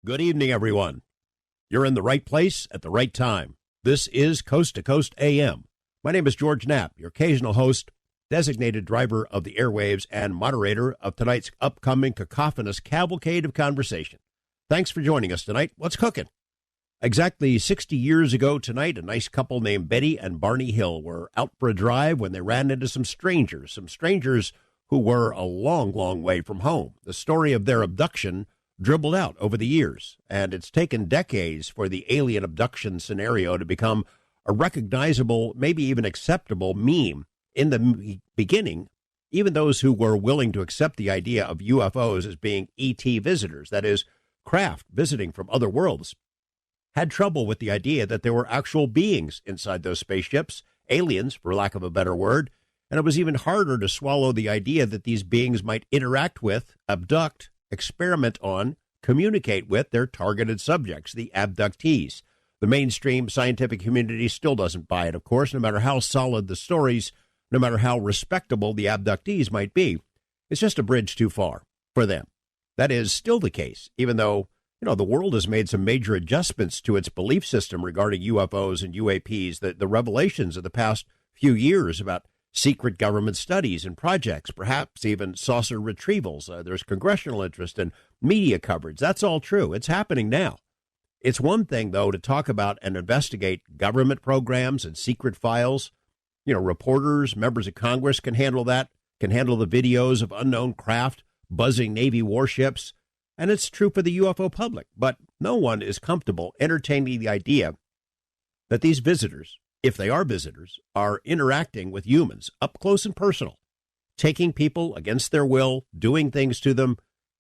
Good evening, everyone. You're in the right place at the right time. This is Coast to Coast AM. My name is George Knapp, your occasional host, designated driver of the airwaves, and moderator of tonight's upcoming cacophonous cavalcade of conversation. Thanks for joining us tonight. What's cooking? Exactly 60 years ago tonight, a nice couple named Betty and Barney Hill were out for a drive when they ran into some strangers who were a long, long way from home. The story of their abduction dribbled out over the years, and it's taken decades for the alien abduction scenario to become a recognizable, maybe even acceptable meme. In the beginning, even those who were willing to accept the idea of UFOs as being ET visitors, that is, craft visiting from other worlds, had trouble with the idea that there were actual beings inside those spaceships, aliens, for lack of a better word, and it was even harder to swallow the idea that these beings might interact with, abduct, experiment on, communicate with their targeted subjects, the abductees. The mainstream scientific community still doesn't buy it, of course, no matter how solid the stories, no matter how respectable the abductees might be. It's just a bridge too far for them. That is still the case, even though, the world has made some major adjustments to its belief system regarding UFOs and UAPs. The revelations of the past few years about secret government studies and projects, perhaps even saucer retrievals. There's congressional interest and media coverage. That's all true. It's happening now. It's one thing, though, to talk about and investigate government programs and secret files. Reporters, members of Congress can handle that, can handle the videos of unknown craft, buzzing Navy warships. And it's true for the UFO public. But no one is comfortable entertaining the idea that these visitors, if they are visitors, are interacting with humans up close and personal, taking people against their will, doing things to them,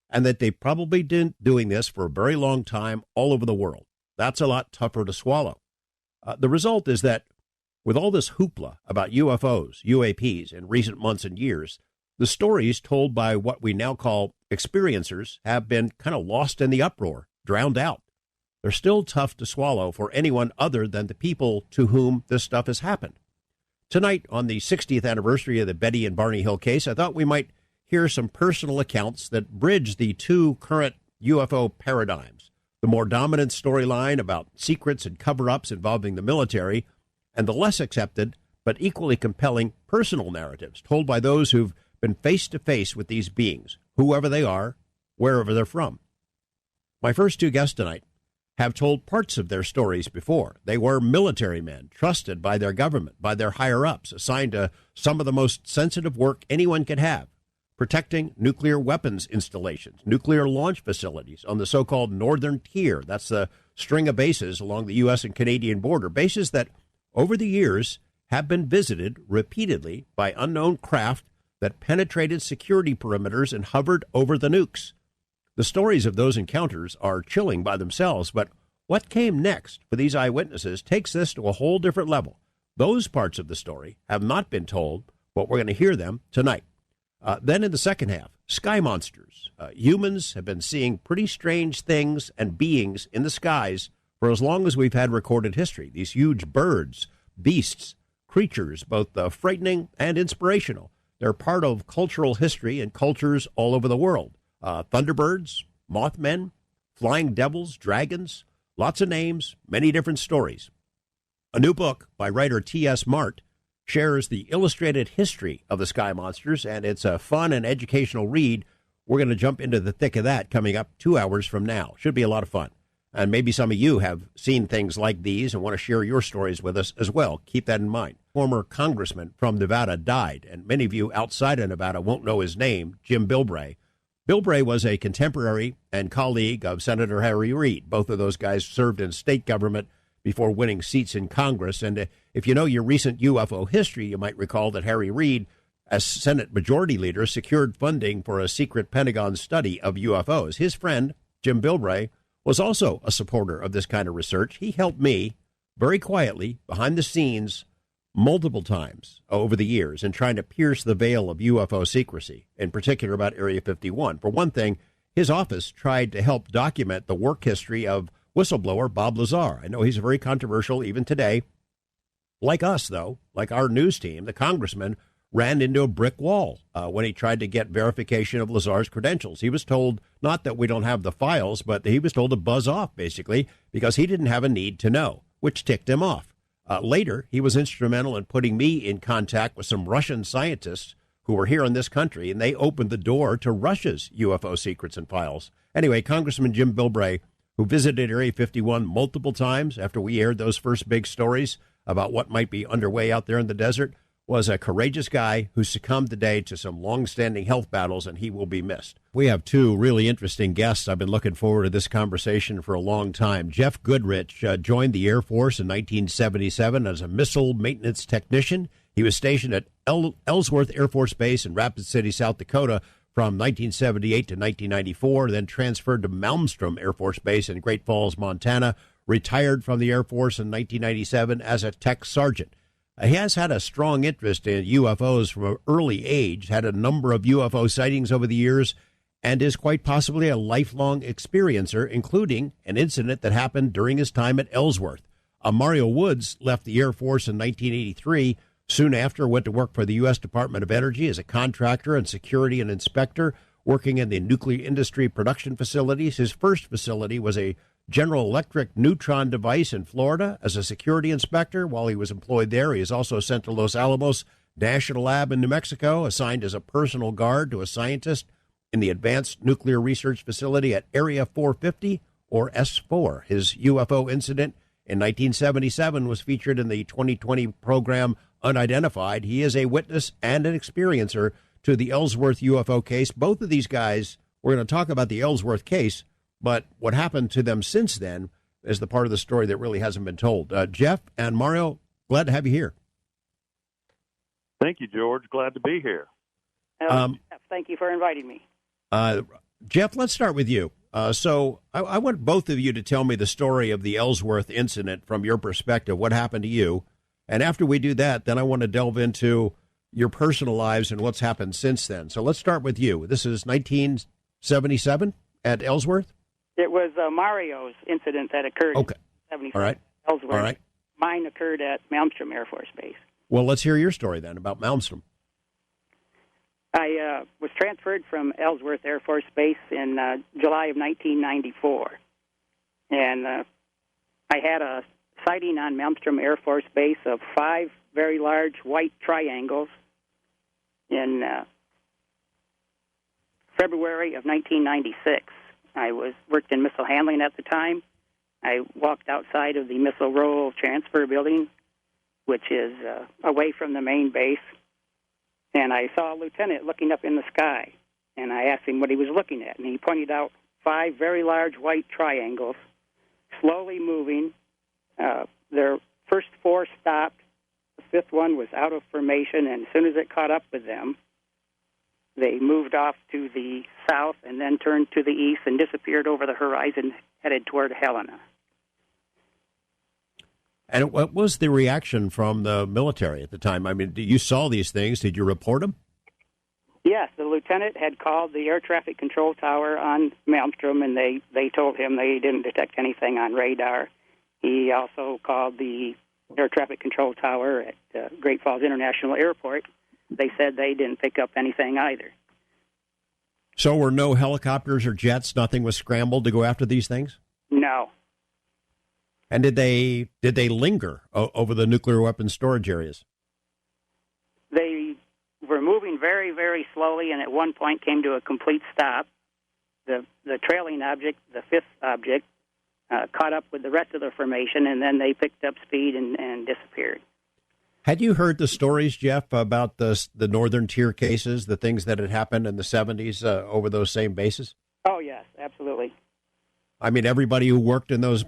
and that they've probably been doing this for a very long time all over the world. That's a lot tougher to swallow. The result is that with all this hoopla about UFOs, UAPs in recent months and years, the stories told by what we now call experiencers have been kind of lost in the uproar, drowned out. They're still tough to swallow for anyone other than the people to whom this stuff has happened. Tonight, on the 60th anniversary of the Betty and Barney Hill case, I thought we might hear some personal accounts that bridge the two current UFO paradigms, the more dominant storyline about secrets and cover-ups involving the military, and the less accepted but equally compelling personal narratives told by those who've been face-to-face with these beings, whoever they are, wherever they're from. My first two guests tonight have told parts of their stories before. They were military men, trusted by their government, by their higher-ups, assigned to some of the most sensitive work anyone could have, protecting nuclear weapons installations, nuclear launch facilities on the so-called Northern Tier. That's the string of bases along the U.S. and Canadian border, bases that, over the years, have been visited repeatedly by unknown craft that penetrated security perimeters and hovered over the nukes. The stories of those encounters are chilling by themselves, but what came next for these eyewitnesses takes this to a whole different level. Those parts of the story have not been told, but we're going to hear them tonight. Then in the second half, sky monsters. Humans have been seeing pretty strange things and beings in the skies for as long as we've had recorded history. These huge birds, beasts, creatures, both frightening and inspirational. They're part of cultural history and cultures all over the world. Thunderbirds, Mothmen, flying devils, dragons, lots of names, many different stories. A new book by writer T.S. Mart shares the illustrated history of the sky monsters, and it's a fun and educational read. We're going to jump into the thick of that coming up 2 hours from now. Should be a lot of fun. And maybe some of you have seen things like these and want to share your stories with us as well. Keep that in mind. Former congressman from Nevada died, and many of you outside of Nevada won't know his name, Jim Bilbray. Bilbray was a contemporary and colleague of Senator Harry Reid. Both of those guys served in state government before winning seats in Congress. And if you know your recent UFO history, you might recall that Harry Reid, as Senate Majority Leader, secured funding for a secret Pentagon study of UFOs. His friend, Jim Bilbray, was also a supporter of this kind of research. He helped me very quietly behind the scenes multiple times over the years in trying to pierce the veil of UFO secrecy, in particular about Area 51. For one thing, his office tried to help document the work history of whistleblower Bob Lazar. I know he's very controversial even today. Like us, though, like our news team, the congressman ran into a brick wall when he tried to get verification of Lazar's credentials. He was told, not that we don't have the files, but he was told to buzz off, basically, because he didn't have a need to know, which ticked him off. Later, he was instrumental in putting me in contact with some Russian scientists who were here in this country, and they opened the door to Russia's UFO secrets and files. Anyway, Congressman Jim Bilbray, who visited Area 51 multiple times after we aired those first big stories about what might be underway out there in the desert, was a courageous guy who succumbed today to some long-standing health battles, and he will be missed. We have two really interesting guests. I've been looking forward to this conversation for a long time. Jeff Goodrich joined the Air Force in 1977 as a missile maintenance technician. He was stationed at Ellsworth Air Force Base in Rapid City, South Dakota from 1978 to 1994, then transferred to Malmstrom Air Force Base in Great Falls, Montana, retired from the Air Force in 1997 as a tech sergeant. He has had a strong interest in UFOs from an early age, had a number of UFO sightings over the years, and is quite possibly a lifelong experiencer, including an incident that happened during his time at Ellsworth. Mario Woods left the Air Force in 1983. Soon after, went to work for the U.S. Department of Energy as a contractor and security and inspector, working in the nuclear industry production facilities. His first facility was a General Electric neutron device in Florida as a security inspector. While he was employed there, he is also sent to Los Alamos National Lab in New Mexico, assigned as a personal guard to a scientist in the Advanced Nuclear Research Facility at Area 450, or S4. His UFO incident in 1977 was featured in the 2020 program Unidentified. He is a witness and an experiencer to the Ellsworth UFO case. Both of these guys, we're going to talk about the Ellsworth case, but what happened to them since then is the part of the story that really hasn't been told. Jeff and Mario, glad to have you here. Thank you, George. Glad to be here. Thank you for inviting me. Jeff, let's start with you. So I want both of you to tell me the story of the Ellsworth incident from your perspective, what happened to you. And after we do that, then I want to delve into your personal lives and what's happened since then. So let's start with you. This is 1977 at Ellsworth? It was Mario's incident that occurred in 75. All right. Ellsworth. All right. Mine occurred at Malmstrom Air Force Base. Well, let's hear your story then about Malmstrom. I was transferred from Ellsworth Air Force Base in July of 1994. And I had a sighting on Malmstrom Air Force Base of 5 very large white triangles in February of 1996. I worked in missile handling at the time. I walked outside of the missile roll transfer building, which is away from the main base, and I saw a lieutenant looking up in the sky, and I asked him what he was looking at, and he pointed out 5 very large white triangles slowly moving. Their first 4 stopped. The 5th one was out of formation, and as soon as it caught up with them, they moved off to the south and then turned to the east and disappeared over the horizon, headed toward Helena. And what was the reaction from the military at the time? I mean, you saw these things. Did you report them? Yes, the lieutenant had called the air traffic control tower on Malmstrom, and they told him they didn't detect anything on radar. He also called the air traffic control tower at Great Falls International Airport. They said they didn't pick up anything either. So were no helicopters or jets? Nothing was scrambled to go after these things? No. And did they linger over the nuclear weapons storage areas? They were moving very, very slowly, and at one point came to a complete stop. The trailing object, the 5th object, caught up with the rest of the formation, and then they picked up speed and disappeared. Had you heard the stories, Jeff, about the Northern Tier cases, the things that had happened in the 70s over those same bases? Oh, yes, absolutely. I mean, everybody who worked in those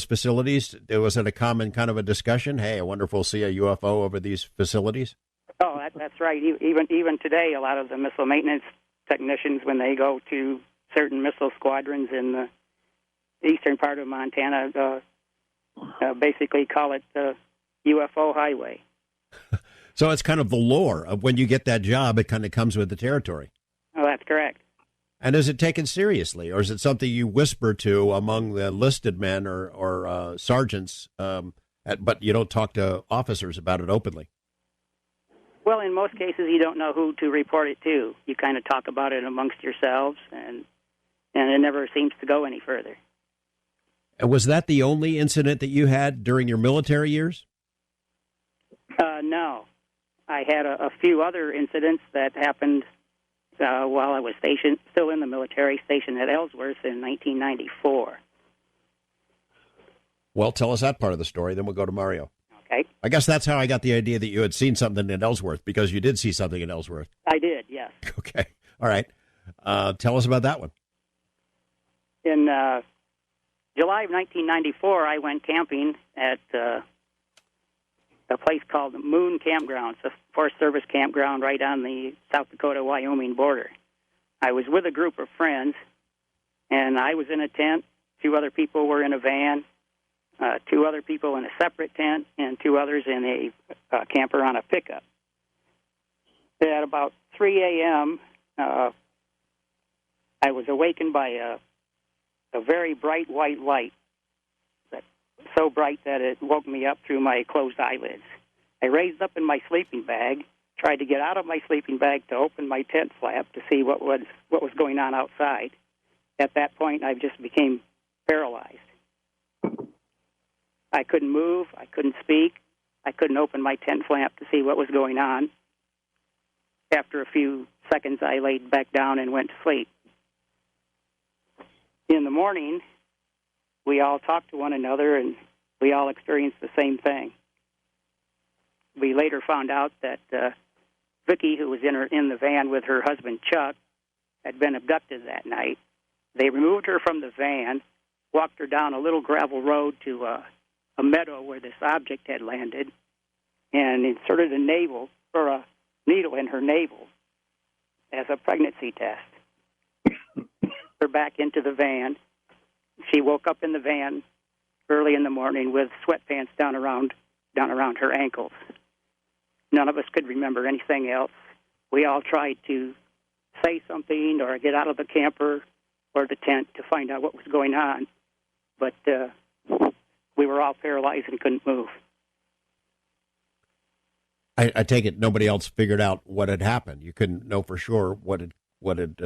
facilities, was it a common kind of a discussion? Hey, I wonder if we'll see a UFO over these facilities? Oh, that's right. Even today, a lot of the missile maintenance technicians, when they go to certain missile squadrons in the eastern part of Montana, basically call it the UFO highway. So it's kind of the lore of when you get that job, it kind of comes with the territory. Oh, that's correct. And is it taken seriously, or is it something you whisper to among the enlisted men or sergeants, but you don't talk to officers about it openly? Well, in most cases, you don't know who to report it to. You kind of talk about it amongst yourselves, and it never seems to go any further. And was that the only incident that you had during your military years? No. I had a few other incidents that happened while I was still in the military, stationed at Ellsworth in 1994. Well, tell us that part of the story, then we'll go to Mario. Okay. I guess that's how I got the idea that you had seen something in Ellsworth, because you did see something in Ellsworth. I did, yes. Okay. All right. Tell us about that one. In July of 1994, I went camping at a place called Moon Campground. It's a Forest Service campground right on the South Dakota-Wyoming border. I was with a group of friends, and I was in a tent. 2 other people were in a van, 2 other people in a separate tent, and 2 others in a camper on a pickup. At about 3 a.m., I was awakened by a very bright white light, so bright that it woke me up through my closed eyelids. I raised up in my sleeping bag, tried to get out of my sleeping bag to open my tent flap to see what was going on outside. At that point, I just became paralyzed. I couldn't move. I couldn't speak. I couldn't open my tent flap to see what was going on. After a few seconds, I laid back down and went to sleep. In the morning, we all talked to one another, and we all experienced the same thing. We later found out that Vicki, who was in the van with her husband Chuck, had been abducted that night. They removed her from the van, walked her down a little gravel road to a meadow where this object had landed, and inserted a needle in her navel as a pregnancy test. Her back into the van. She woke up in the van early in the morning with sweatpants down around her ankles. None of us could remember anything else. We all tried to say something or get out of the camper or the tent to find out what was going on, but we were all paralyzed and couldn't move. I take it nobody else figured out what had happened. You couldn't know for sure what had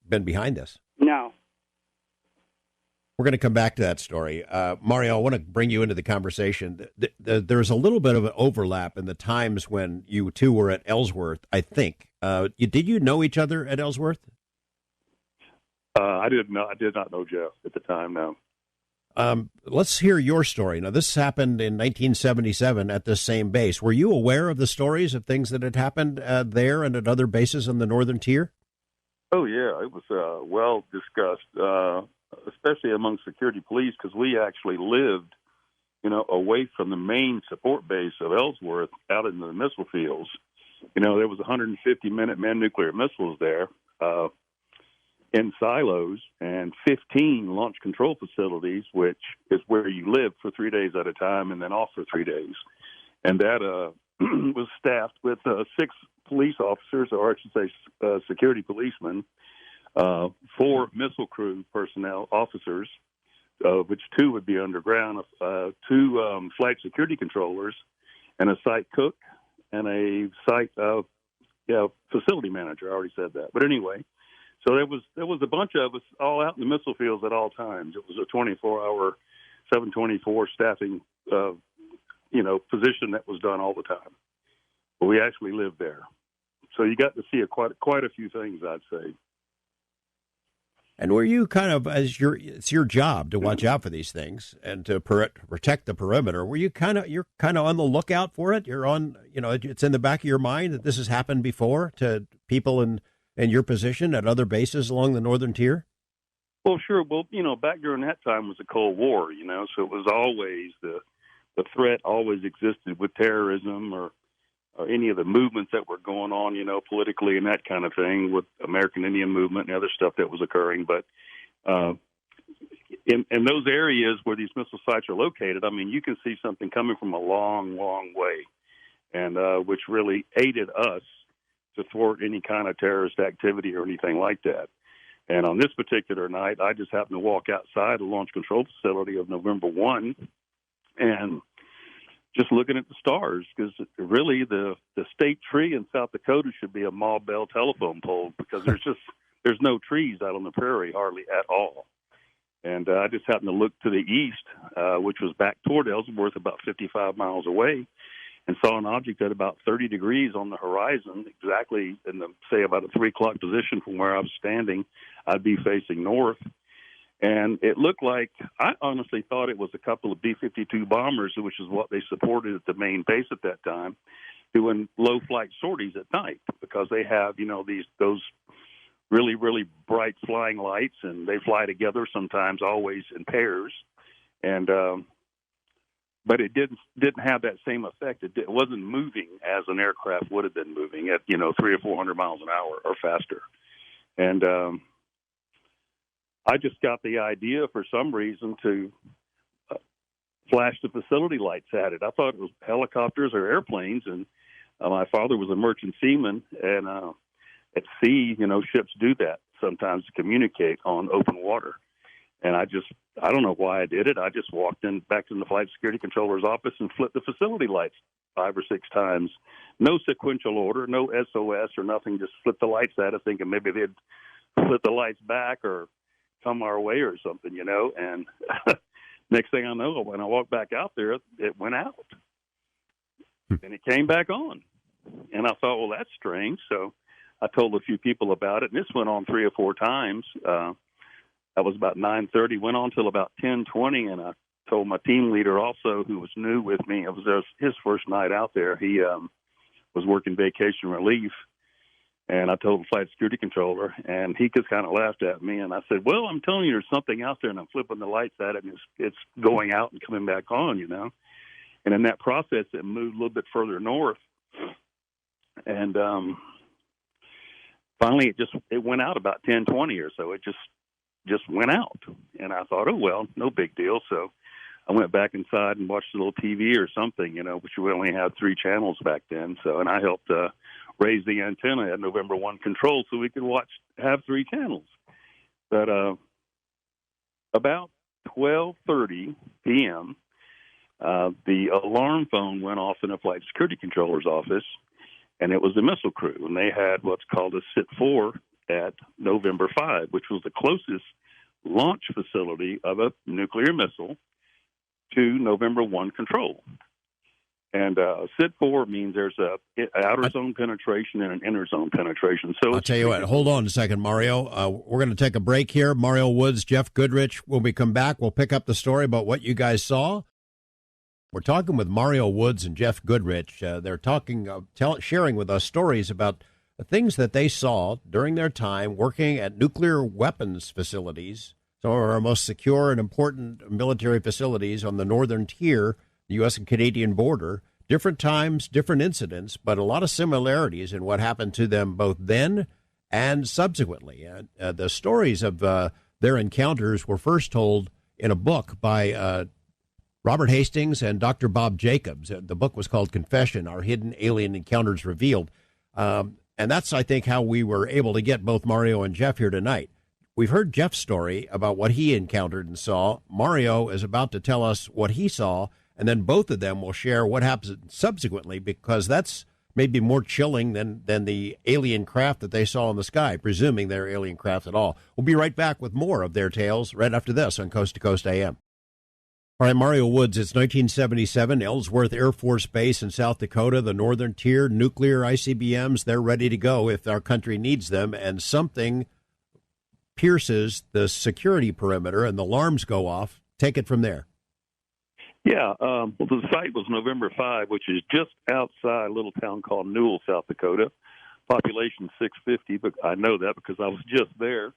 been behind this. No. We're going to come back to that story. Mario, I want to bring you into the conversation. There's a little bit of an overlap in the times when you two were at Ellsworth, I think. Did you know each other at Ellsworth? I did not know Jeff at the time, no. Let's hear your story. Now, this happened in 1977 at this same base. Were you aware of the stories of things that had happened there and at other bases in the Northern Tier? Oh, yeah. It was well discussed, especially among security police, because we actually lived, away from the main support base of Ellsworth out in the missile fields. There was 150 Minuteman nuclear missiles there in silos and 15 launch control facilities, which is where you live for 3 days at a time and then off for 3 days. And that was staffed with 6 police officers, or I should say security policemen, 4 missile crew personnel officers, which 2 would be underground, 2 flight security controllers, and a site cook, and a site facility manager. I already said that. But anyway, so there was a bunch of us all out in the missile fields at all times. It was a 24-hour, 724 staffing, position that was done all the time. But we actually lived there. So you got to see quite a few things, I'd say. And were you kind of, it's your job to watch out for these things and to protect the perimeter. Were you you're kind of on the lookout for it? You're on, it's in the back of your mind that this has happened before to people in your position at other bases along the Northern Tier? Well, sure. Well, back during that time was the Cold War, so it was always the threat always existed with terrorism or any of the movements that were going on, politically and that kind of thing with American Indian movement and other stuff that was occurring. But in those areas where these missile sites are located, you can see something coming from a long, long way, and which really aided us to thwart any kind of terrorist activity or anything like that. And on this particular night, I just happened to walk outside the launch control facility of November 1, and just looking at the stars, because really the state tree in South Dakota should be a Ma Bell telephone pole, because there's no trees out on the prairie hardly at all. And I just happened to look to the east, which was back toward Ellsworth, about 55 miles away, and saw an object at about 30 degrees on the horizon, exactly in the, say, about a 3 o'clock position from where I was standing. I'd be facing north. And it looked like, I honestly thought it was a couple of B-52 bombers, which is what they supported at the main base at that time, doing low-flight sorties at night, because they have, those really, really bright flying lights, and they fly together sometimes, always in pairs. And but it didn't have that same effect. It wasn't moving as an aircraft would have been moving at 300 or 400 miles an hour or faster. And I just got the idea for some reason to flash the facility lights at it. I thought it was helicopters or airplanes, and my father was a merchant seaman, and at sea, ships do that sometimes to communicate on open water. And I don't know why I did it. I just walked back in the flight security controller's office and flipped the facility lights 5 or 6 times. No sequential order, no SOS or nothing, just flipped the lights at it, thinking maybe they'd flip the lights back or come our way or something, and next thing I know, when I walked back out there, it went out. And it came back on. And I thought, well, that's strange. So I told a few people about it, and this went on 3 or 4 times. That was about 9:30, went on till about 10:20, and I told my team leader also, who was new with me, it was his first night out there. He was working vacation relief, and I told the flight security controller, and he just kind of laughed at me, and I said, well, I'm telling you there's something out there, and I'm flipping the lights at it, and it's going out and coming back on, And in that process, it moved a little bit further north, and finally it went out about 10:20 or so. It just went out, and I thought, oh, well, no big deal. So I went back inside and watched a little TV or something, which we only had 3 channels back then. So, and I helped raise the antenna at November 1 control so we could have 3 channels. But about 12:30 p.m., the alarm phone went off in a flight security controller's office, and it was the missile crew, and they had what's called a SIT-4 at November 5, which was the closest launch facility of a nuclear missile to November 1 control. And SIT-4 means there's a outer zone penetration and an inner zone penetration. So I'll tell you what, hold on a second, Mario. We're going to take a break here. Mario Woods, Jeff Goodrich. When we come back, we'll pick up the story about what you guys saw. We're talking with Mario Woods and Jeff Goodrich. They're talking, sharing with us stories about the things that they saw during their time working at nuclear weapons facilities, some of our most secure and important military facilities on the northern tier, the U.S. and Canadian border. Different times, different incidents, but a lot of similarities in what happened to them both then and subsequently. The stories of their encounters were first told in a book by Robert Hastings and Dr. Bob Jacobs. The book was called Confession, Our Hidden Alien Encounters Revealed. And that's, I think, how we were able to get both Mario and Jeff here tonight. We've heard Jeff's story about what he encountered and saw. Mario is about to tell us what he saw, and then both of them will share what happens subsequently, because that's maybe more chilling than the alien craft that they saw in the sky, presuming they're alien craft at all. We'll be right back with more of their tales right after this on Coast to Coast AM. All right, Mario Woods, it's 1977, Ellsworth Air Force Base in South Dakota, the northern tier, nuclear ICBMs, they're ready to go if our country needs them, and something pierces the security perimeter and the alarms go off. Take it from there. Yeah, well, the site was November 5, which is just outside a little town called Newell, South Dakota. Population 650, but I know that because I was just there.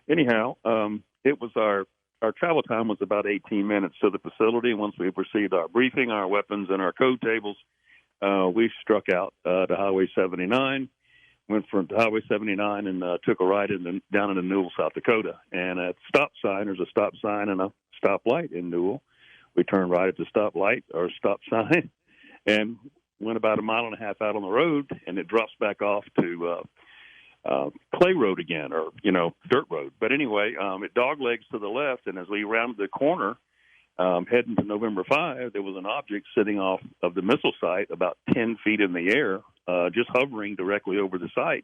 Anyhow, it was our travel time was about 18 minutes to the facility. Once we received our briefing, our weapons, and our code tables, we struck out to Highway 79, went from Highway 79 and took a ride down into Newell, South Dakota. And at stop sign, there's a stop sign and a stoplight in Newell. We turned right at the stoplight or stop sign and went about 1.5 miles out on the road, and it drops back off to clay road again, or, dirt road. But anyway, it doglegs to the left, and as we rounded the corner, Heading to November 5, there was an object sitting off of the missile site about 10 feet in the air, just hovering directly over the site.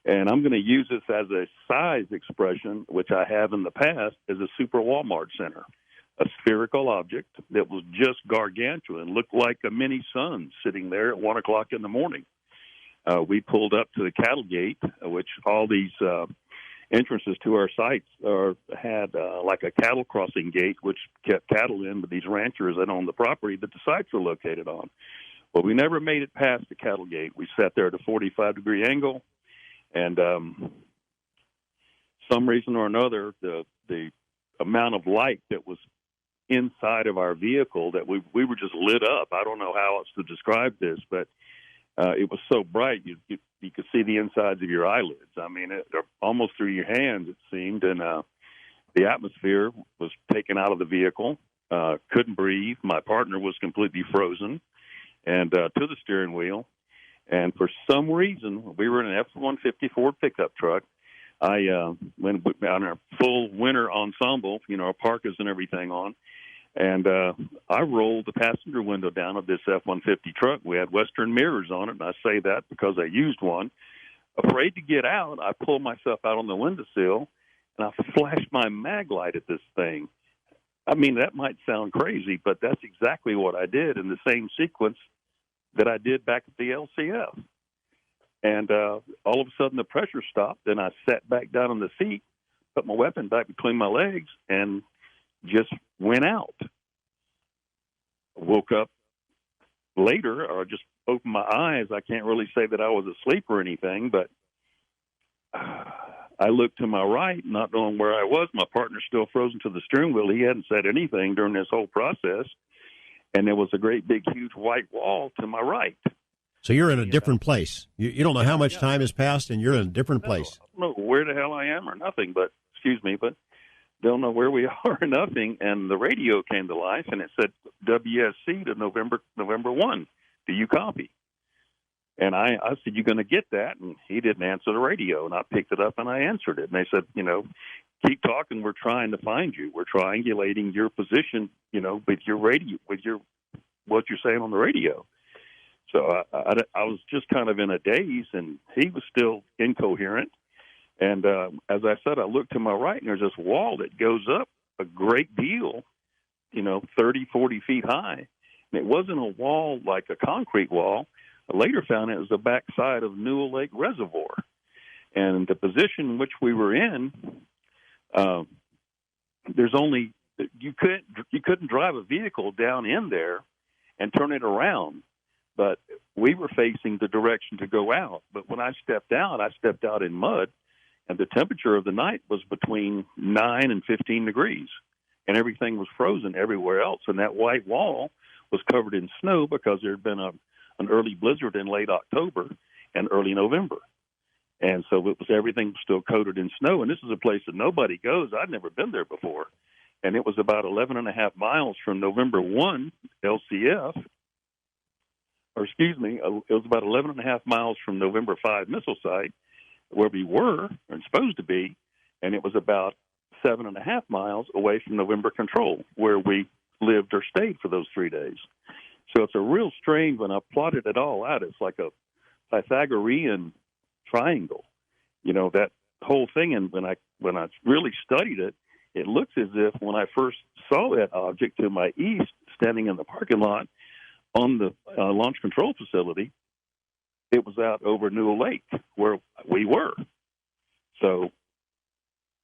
And I'm going to use this as a size expression, which I have in the past, as a super Walmart center. A spherical object that was just gargantuan, looked like a mini sun sitting there at 1 o'clock in the morning. We pulled up to the cattle gate, which all these entrances to our sites had like a cattle crossing gate, which kept cattle in, but these ranchers that own the property that the sites are located on. Well, we never made it past the cattle gate. We sat there at a 45-degree angle, and some reason or another, the amount of light that was inside of our vehicle, that we were just lit up. I don't know how else to describe this, but it was so bright you could see the insides of your eyelids. I mean, almost through your hands, it seemed, and the atmosphere was taken out of the vehicle. Couldn't breathe. My partner was completely frozen, and to the steering wheel. And for some reason, we were in an F-150 Ford pickup truck. I went on our full winter ensemble, our parkas and everything on, and I rolled the passenger window down of this F-150 truck. We had Western mirrors on it, and I say that because I used one. Afraid to get out, I pulled myself out on the windowsill, and I flashed my mag light at this thing. I mean, that might sound crazy, but that's exactly what I did in the same sequence that I did back at the LCF. And all of a sudden the pressure stopped, and I sat back down on the seat, put my weapon back between my legs, and just went out. Woke up later, or just opened my eyes. I can't really say that I was asleep or anything, but I looked to my right, not knowing where I was. My partner's still frozen to the steering wheel. He hadn't said anything during this whole process. And there was a great, big, huge white wall to my right. So you're in a different place. You don't know how much time has passed, and you're in a different place. I don't know where the hell I am or nothing, but don't know where we are or nothing. And the radio came to life, and it said WSC to November 1. Do you copy? And I said, you going to get that? And he didn't answer the radio, and I picked it up and I answered it. And they said, keep talking. We're trying to find you. We're triangulating your position, with your radio, what you're saying on the radio. So I was just kind of in a daze, and he was still incoherent. And as I said, I looked to my right, and there's this wall that goes up a great deal, 30, 40 feet high. And it wasn't a wall like a concrete wall. I later found it was the backside of Newell Lake Reservoir. And the position in which we were in, you couldn't drive a vehicle down in there and turn it around. But we were facing the direction to go out. But when I stepped out in mud, and the temperature of the night was between 9 and 15 degrees, and everything was frozen everywhere else. And that white wall was covered in snow because there had been an early blizzard in late October and early November. And so everything was still coated in snow. And this is a place that nobody goes. I'd never been there before. And it was about 11 and a half miles from November 1 LCF. It was about 11 and a half miles from November 5 missile site, where we were and supposed to be, and it was about 7.5 miles away from November Control, where we lived or stayed for those 3 days. So it's a real strange, when I plotted it all out, it's like a Pythagorean triangle, that whole thing. And when I really studied it, it looks as if when I first saw that object to my east, standing in the parking lot on the launch control facility, it was out over Newell Lake where we were. So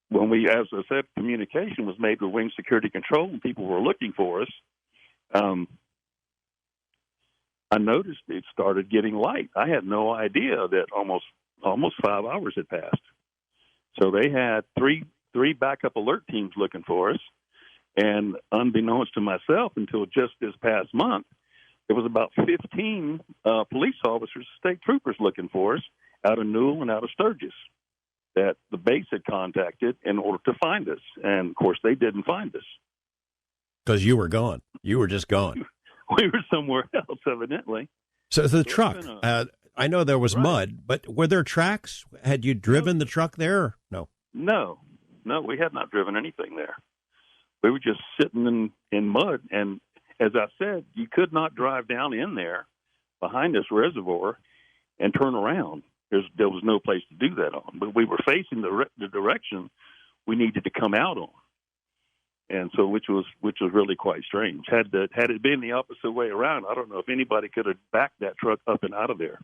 when as I said, communication was made with Wing Security Control and people were looking for us, I noticed it started getting light. I had no idea that almost 5 hours had passed. So they had three backup alert teams looking for us. And unbeknownst to myself, until just this past month, there was about 15 police officers, state troopers looking for us out of Newell and out of Sturgis that the base had contacted in order to find us. And, of course, they didn't find us. Because you were gone. You were just gone. We were somewhere else, evidently. So the truck, I know there was mud, but were there tracks? Had you driven the truck there? No. No, we had not driven anything there. we were just sitting in mud. And as I said, you could not drive down in there behind this reservoir and turn around. There was no place to do that on. But we were facing the direction we needed to come out on. And so, which was really quite strange. Had it been the opposite way around, I don't know if anybody could have backed that truck up and out of there.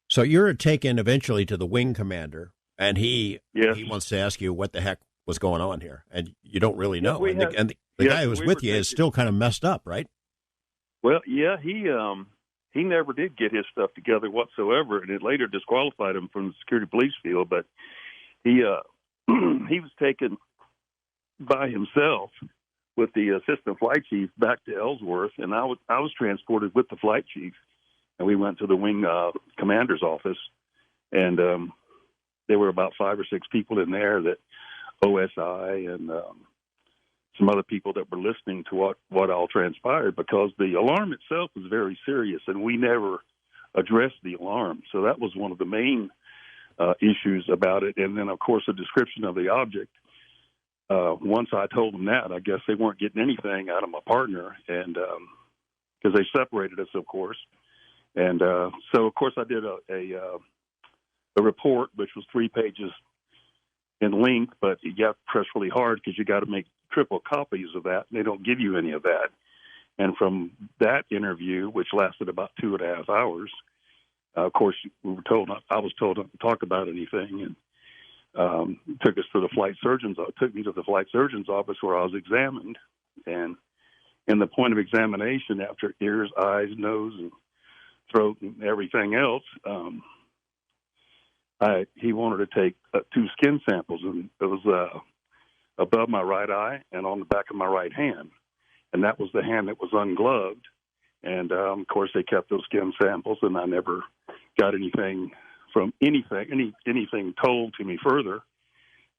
So you're taken eventually to the wing commander, and he wants to ask you what the heck was going on here, and you don't really know. And the guy who was with you is still kind of messed up, right? Well, yeah, he never did get his stuff together whatsoever, and it later disqualified him from the security police field. But he he was taken by himself with the assistant flight chief back to Ellsworth, and I was transported with the flight chief, and we went to the wing commander's office, and there were about 5 or 6 people in there, that OSI and some other people that were listening to what all transpired, because the alarm itself was very serious, and we never addressed the alarm. So that was one of the main issues about it. And then, of course, a description of the object. Once I told them that, I guess they weren't getting anything out of my partner, and because they separated us, of course. And so, of course, I did a report, which was 3 pages in length, but you got to press really hard because you got to make triple copies of that. And they don't give you any of that. And from that interview, which lasted about 2.5 hours, of course, I was told not to talk about anything, and took me to the flight surgeon's office, where I was examined. And in the point of examination, after ears, eyes, nose, and throat, and everything else, he wanted to take 2 skin samples, and it was above my right eye and on the back of my right hand, and that was the hand that was ungloved. And of course, they kept those skin samples, and I never got anything from anything told to me further.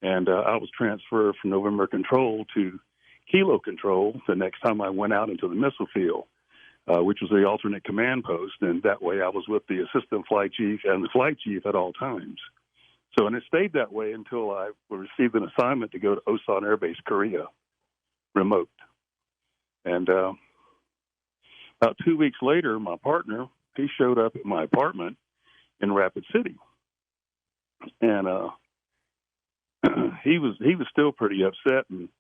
And I was transferred from November Control to Kilo Control the next time I went out into the missile field, which was the alternate command post. And that way I was with the assistant flight chief and the flight chief at all times. So, and it stayed that way until I received an assignment to go to Osan Air Base, Korea, remote. And about 2 weeks later, my partner, he showed up at my apartment in Rapid City, and he was still pretty upset. And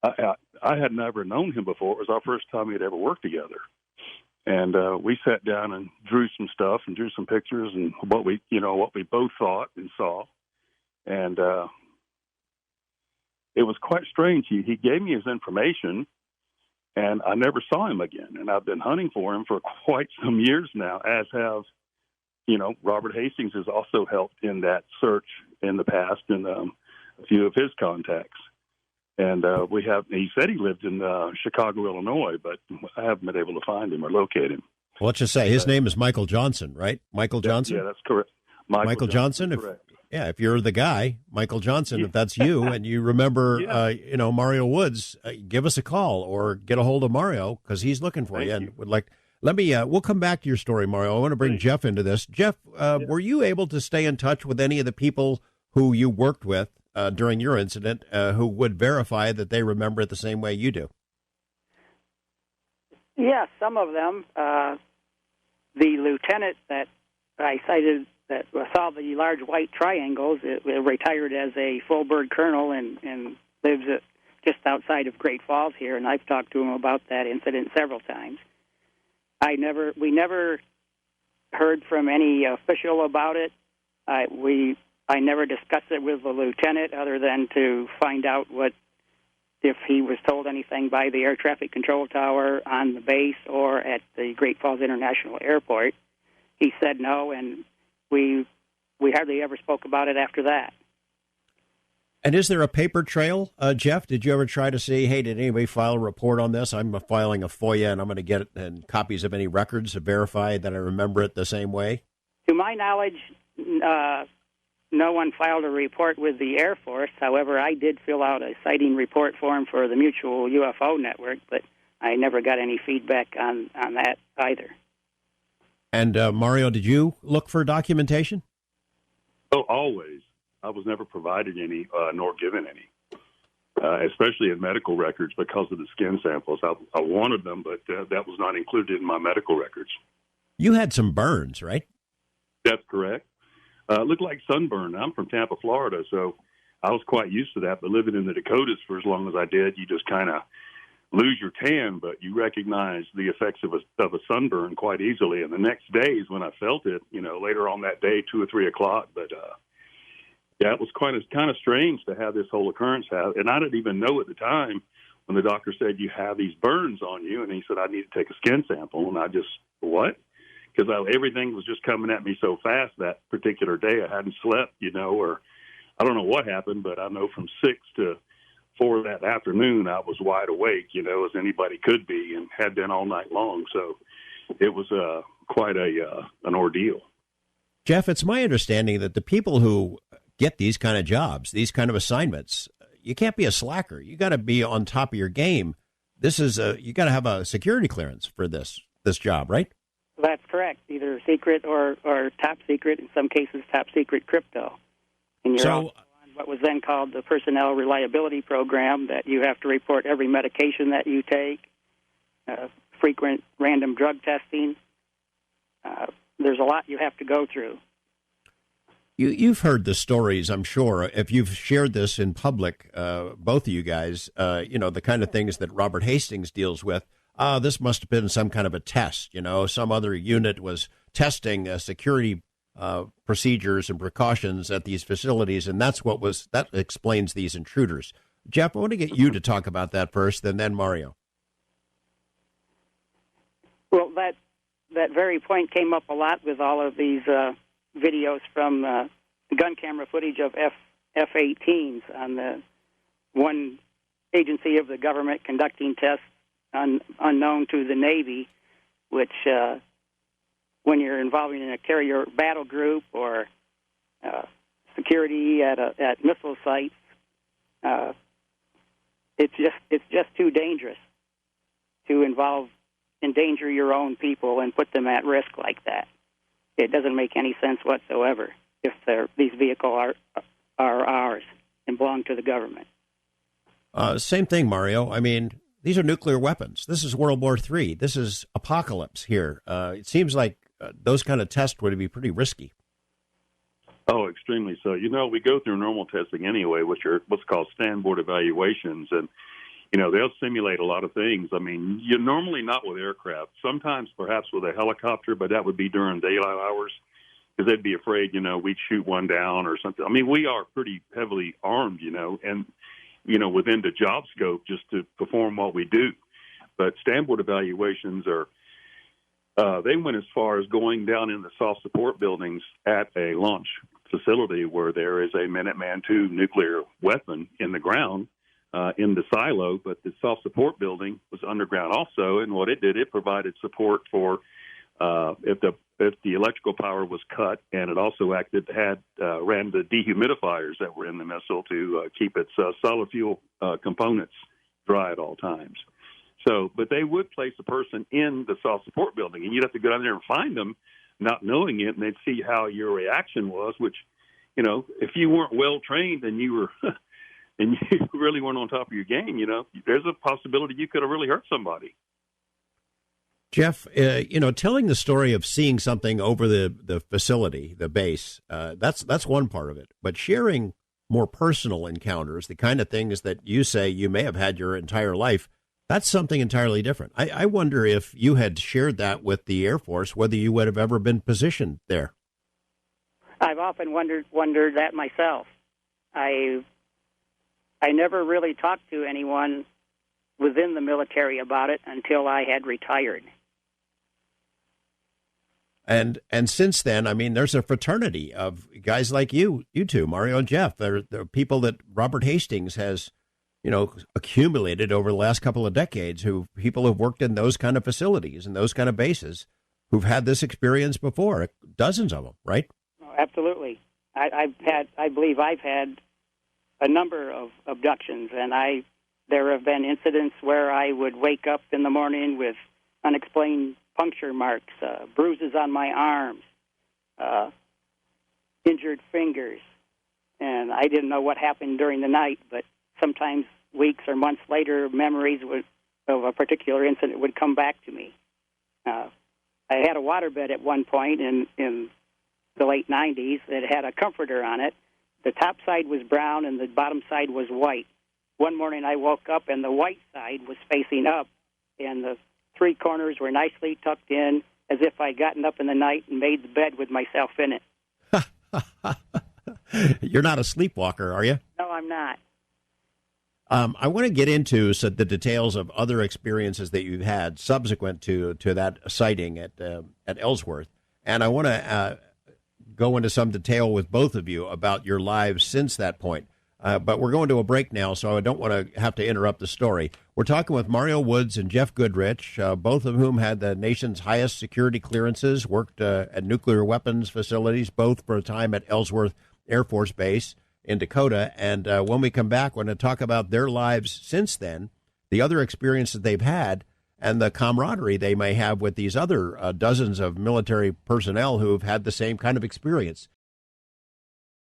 I had never known him before. It was our first time we had ever worked together. And we sat down and drew some stuff and drew some pictures and what we both thought and saw. And it was quite strange. He gave me his information, and I never saw him again. And I've been hunting for him for quite some years now, as have, Robert Hastings has also helped in that search in the past, and a few of his contacts. And he said he lived in Chicago, Illinois, but I haven't been able to find him or locate him. Well, let's just say his name is Michael Johnson, right? Michael Johnson? Yeah, that's correct. Michael Johnson? If you're the guy, Michael Johnson, if that's you, and you remember, Mario Woods, give us a call or get a hold of Mario, because he's looking for you. And would like, we'll come back to your story, Mario. I want to bring Jeff into this. Jeff, were you able to stay in touch with any of the people who you worked with during your incident, who would verify that they remember it the same way you do? Yeah, some of them. The lieutenant that I cited that saw the large white triangles, retired as a full bird colonel and lives just outside of Great Falls here, and I've talked to him about that incident several times. We never heard from any official about it. I never discussed it with the lieutenant, other than to find out if he was told anything by the air traffic control tower on the base or at the Great Falls International Airport. He said no, and we hardly ever spoke about it after that. And is there a paper trail, Jeff? Did you ever try to see, hey, did anybody file a report on this? I'm filing a FOIA, and I'm going to get it and copies of any records to verify that I remember it the same way? To my knowledge, no one filed a report with the Air Force. However, I did fill out a sighting report form for the Mutual UFO Network, but I never got any feedback on that either. And Mario, did you look for documentation? Oh, always. I was never provided any, nor given any. especially in medical records because of the skin samples. I wanted them, but that was not included in my medical records. You had some burns, right? That's correct. It looked like sunburn. I'm from Tampa, Florida, so I was quite used to that. But living in the Dakotas for as long as I did, you just kind of lose your tan, but you recognize the effects of a sunburn quite easily. And the next day is when I felt it, later on that day, 2 or 3 o'clock. But, yeah, it was kind of strange to have this whole occurrence happen. And I didn't even know at the time when the doctor said, you have these burns on you. And he said, I need to take a skin sample. And I just, what? Because everything was just coming at me so fast that particular day. I hadn't slept, or I don't know what happened, but I know from 6 to 4 that afternoon, I was wide awake, as anybody could be, and had been all night long. So it was quite an ordeal. Jeff, it's my understanding that the people who get these kind of jobs, these kind of assignments, you can't be a slacker. You got to be on top of your game. This is you got to have a security clearance for this job, right? That's correct. Either secret or top secret. In some cases, top secret crypto. And you're also on what was then called the Personnel Reliability Program, that you have to report every medication that you take, frequent random drug testing. There's a lot you have to go through. You've heard the stories, I'm sure. If you've shared this in public, both of you guys, the kind of things that Robert Hastings deals with. This must have been some kind of a test. Some other unit was testing security procedures and precautions at these facilities, and that explains these intruders. Jeff, I want to get you to talk about that first, and then Mario. Well, that very point came up a lot with all of these videos from gun camera footage of F-18s on the one agency of the government conducting tests unknown to the Navy, which when you're involved in a carrier battle group or security at missile sites, it's just too dangerous to endanger your own people and put them at risk like that. It doesn't make any sense whatsoever if these vehicles are ours and belong to the government. Same thing, Mario. I mean, these are nuclear weapons. This is World War III. This is apocalypse here. It seems like those kind of tests would be pretty risky. Oh, extremely so. We go through normal testing anyway, which are what's called standboard evaluations. And, they'll simulate a lot of things. I mean, you're normally not with aircraft. Sometimes perhaps with a helicopter, but that would be during daylight hours because they'd be afraid, we'd shoot one down or something. I mean, we are pretty heavily armed, and within the job scope just to perform what we do. But standboard evaluations they went as far as going down in the soft support buildings at a launch facility where there is a Minuteman II nuclear weapon in the ground, in the silo, but the soft support building was underground also. And what it did, it provided support for if the electrical power was cut, and it also ran the dehumidifiers that were in the missile to keep its solid fuel components dry at all times. So, but they would place a person in the soft support building, and you'd have to go down there and find them, not knowing it, and they'd see how your reaction was. Which, if you weren't well trained and you were, and you really weren't on top of your game, there's a possibility you could have really hurt somebody. Jeff, telling the story of seeing something over the facility, the base, that's one part of it. But sharing more personal encounters, the kind of things that you say you may have had your entire life, that's something entirely different. I wonder if you had shared that with the Air Force, whether you would have ever been positioned there. I've often wondered that myself. I never really talked to anyone within the military about it until I had retired. And since then, I mean, there's a fraternity of guys like you two, Mario and Jeff. They're people that Robert Hastings has, accumulated over the last couple of decades, people who've worked in those kind of facilities and those kind of bases who've had this experience before, dozens of them, right? Oh, absolutely. I believe I've had a number of abductions, and there have been incidents where I would wake up in the morning with unexplained puncture marks, bruises on my arms, injured fingers, and I didn't know what happened during the night, but sometimes weeks or months later, memories of a particular incident would come back to me. I had a waterbed at one point in the late 90s that had a comforter on it. The top side was brown and the bottom side was white. One morning I woke up and the white side was facing up, and the three corners were nicely tucked in as if I'd gotten up in the night and made the bed with myself in it. You're not a sleepwalker, are you? No, I'm not. I want to get into the details of other experiences that you've had subsequent to that sighting at Ellsworth, and I want to go into some detail with both of you about your lives since that point. But we're going to a break now, so I don't want to have to interrupt the story. We're talking with Mario Woods and Jeff Goodrich, both of whom had the nation's highest security clearances, worked at nuclear weapons facilities, both for a time at Ellsworth Air Force Base in Dakota. And when we come back, we're going to talk about their lives since then, the other experiences they've had, and the camaraderie they may have with these other dozens of military personnel who have had the same kind of experience.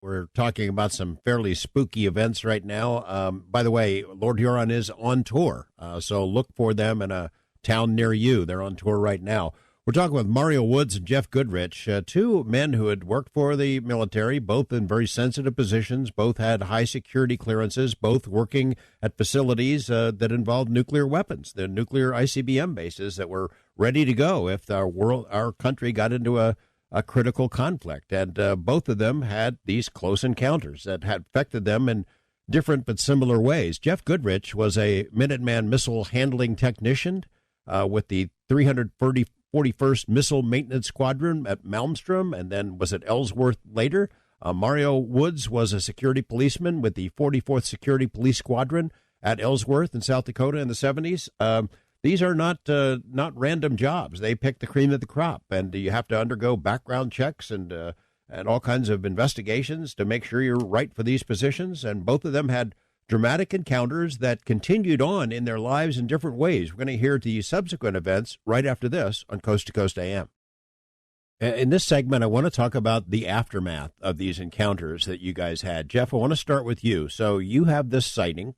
We're talking about some fairly spooky events right now. By the way, Lord Huron is on tour, so look for them in a town near you. They're on tour right now. We're talking with Mario Woods and Jeff Goodrich, two men who had worked for the military, both in very sensitive positions, both had high security clearances, both working at facilities that involved nuclear weapons, the nuclear ICBM bases that were ready to go if our country got into a critical conflict. And both of them had these close encounters that had affected them in different but similar ways. Jeff Goodrich was a Minuteman missile handling technician with the 341st Missile Maintenance Squadron at Malmstrom, and then was at Ellsworth later. Mario Woods was a security policeman with the 44th Security Police Squadron at Ellsworth in South Dakota in the 70s. These are not random jobs. They pick the cream of the crop, and you have to undergo background checks and all kinds of investigations to make sure you're right for these positions. And both of them had dramatic encounters that continued on in their lives in different ways. We're going to hear the subsequent events right after this on Coast to Coast AM. In this segment, I want to talk about the aftermath of these encounters that you guys had. Jeff, I want to start with you. So you have this sighting.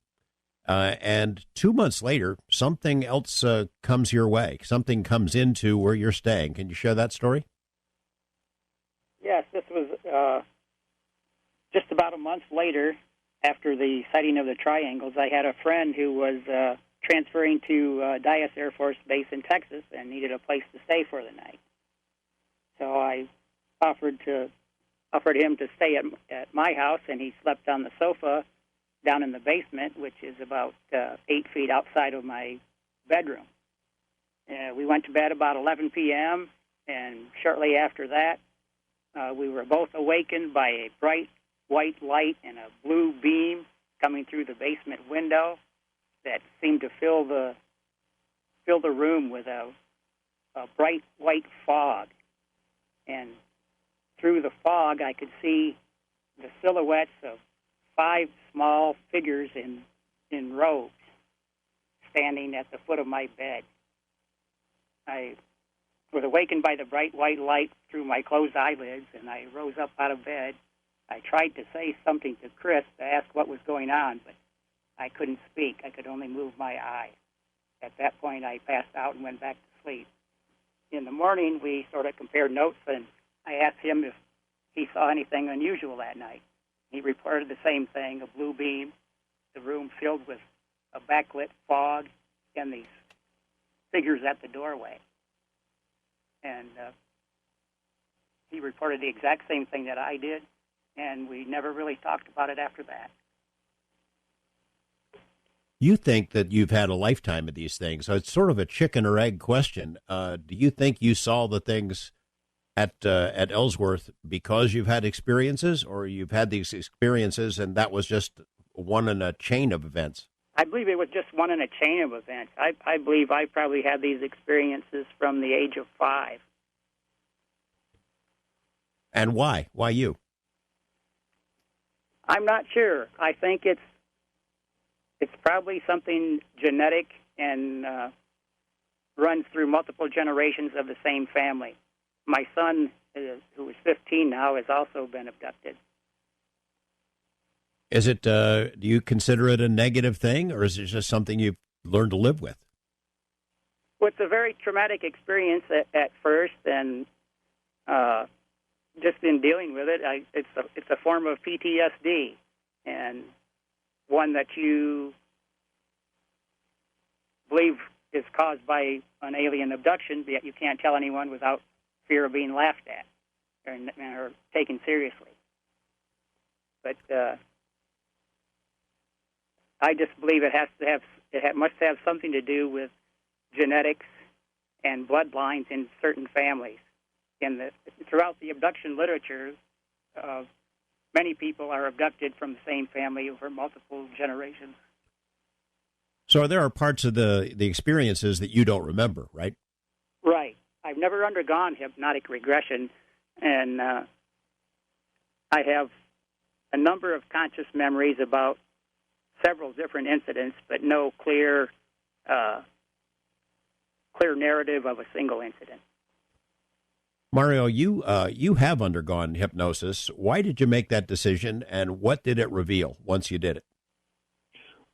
And 2 months later, something else comes your way. Something comes into where you're staying. Can you share that story? Yes, this was just about a month later after the sighting of the triangles. I had a friend who was transferring to Dyess Air Force Base in Texas and needed a place to stay for the night. So I offered him to stay at my house, and he slept on the sofa down in the basement, which is about 8 feet outside of my bedroom. We went to bed about 11 p.m., and shortly after that, we were both awakened by a bright white light and a blue beam coming through the basement window that seemed to fill the room with a bright white fog. And through the fog, I could see the silhouettes of 5 small figures in robes standing at the foot of my bed. I was awakened by the bright white light through my closed eyelids, and I rose up out of bed. I tried to say something to Chris to ask what was going on, but I couldn't speak. I could only move my eyes. At that point, I passed out and went back to sleep. In the morning, we sort of compared notes, and I asked him if he saw anything unusual that night. He reported the same thing, a blue beam, the room filled with a backlit fog, and these figures at the doorway. And he reported the exact same thing that I did, and we never really talked about it after that. You think that you've had a lifetime of these things, so it's sort of a chicken or egg question. Do you think you saw the things at Ellsworth because you've had experiences, or you've had these experiences and that was just one in a chain of events? I believe it was just one in a chain of events. I believe I probably had these experiences from the age of 5. And why? Why you? I'm not sure. I think it's probably something genetic and runs through multiple generations of the same family. My son, who is 15 now, has also been abducted. Is it? Do you consider it a negative thing, or is it just something you've learned to live with? Well, it's a very traumatic experience at first, and just in dealing with it, it's a form of PTSD, and one that you believe is caused by an alien abduction, yet you can't tell anyone without fear of being laughed at or taken seriously. But I just believe it must have something to do with genetics and bloodlines in certain families. Throughout the abduction literature, many people are abducted from the same family over multiple generations. So there are parts of the experiences that you don't remember, right? Right. I've never undergone hypnotic regression, and I have a number of conscious memories about several different incidents, but no clear narrative of a single incident. Mario, you have undergone hypnosis. Why did you make that decision, and what did it reveal once you did it?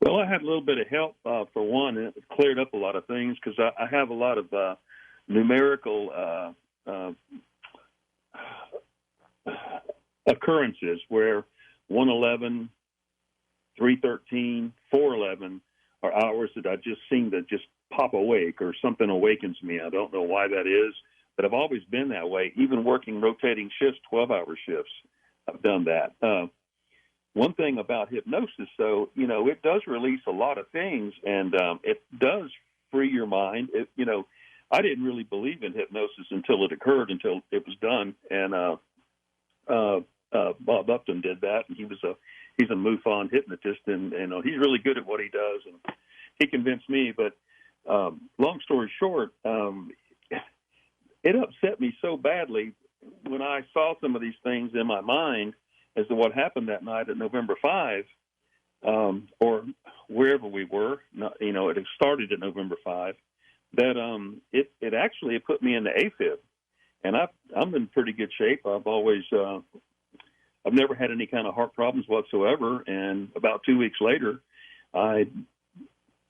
Well, I had a little bit of help, for one, and it cleared up a lot of things because I have a lot of numerical occurrences where 111, 313, 411 are hours that I just seem to just pop awake or something awakens me. I don't know why that is, but I've always been that way. Even working rotating shifts, 12-hour shifts, I've done that. One thing about hypnosis, though, it does release a lot of things, and it does free your mind. I didn't really believe in hypnosis until it occurred, until it was done, and Bob Upton did that, and he's a MUFON hypnotist, and he's really good at what he does, and he convinced me. But long story short, it upset me so badly when I saw some of these things in my mind as to what happened that night at November 5, or wherever we were. It had started at November 5. That it actually put me in the AFib, and I'm in pretty good shape. I've never had any kind of heart problems whatsoever. And about 2 weeks later, I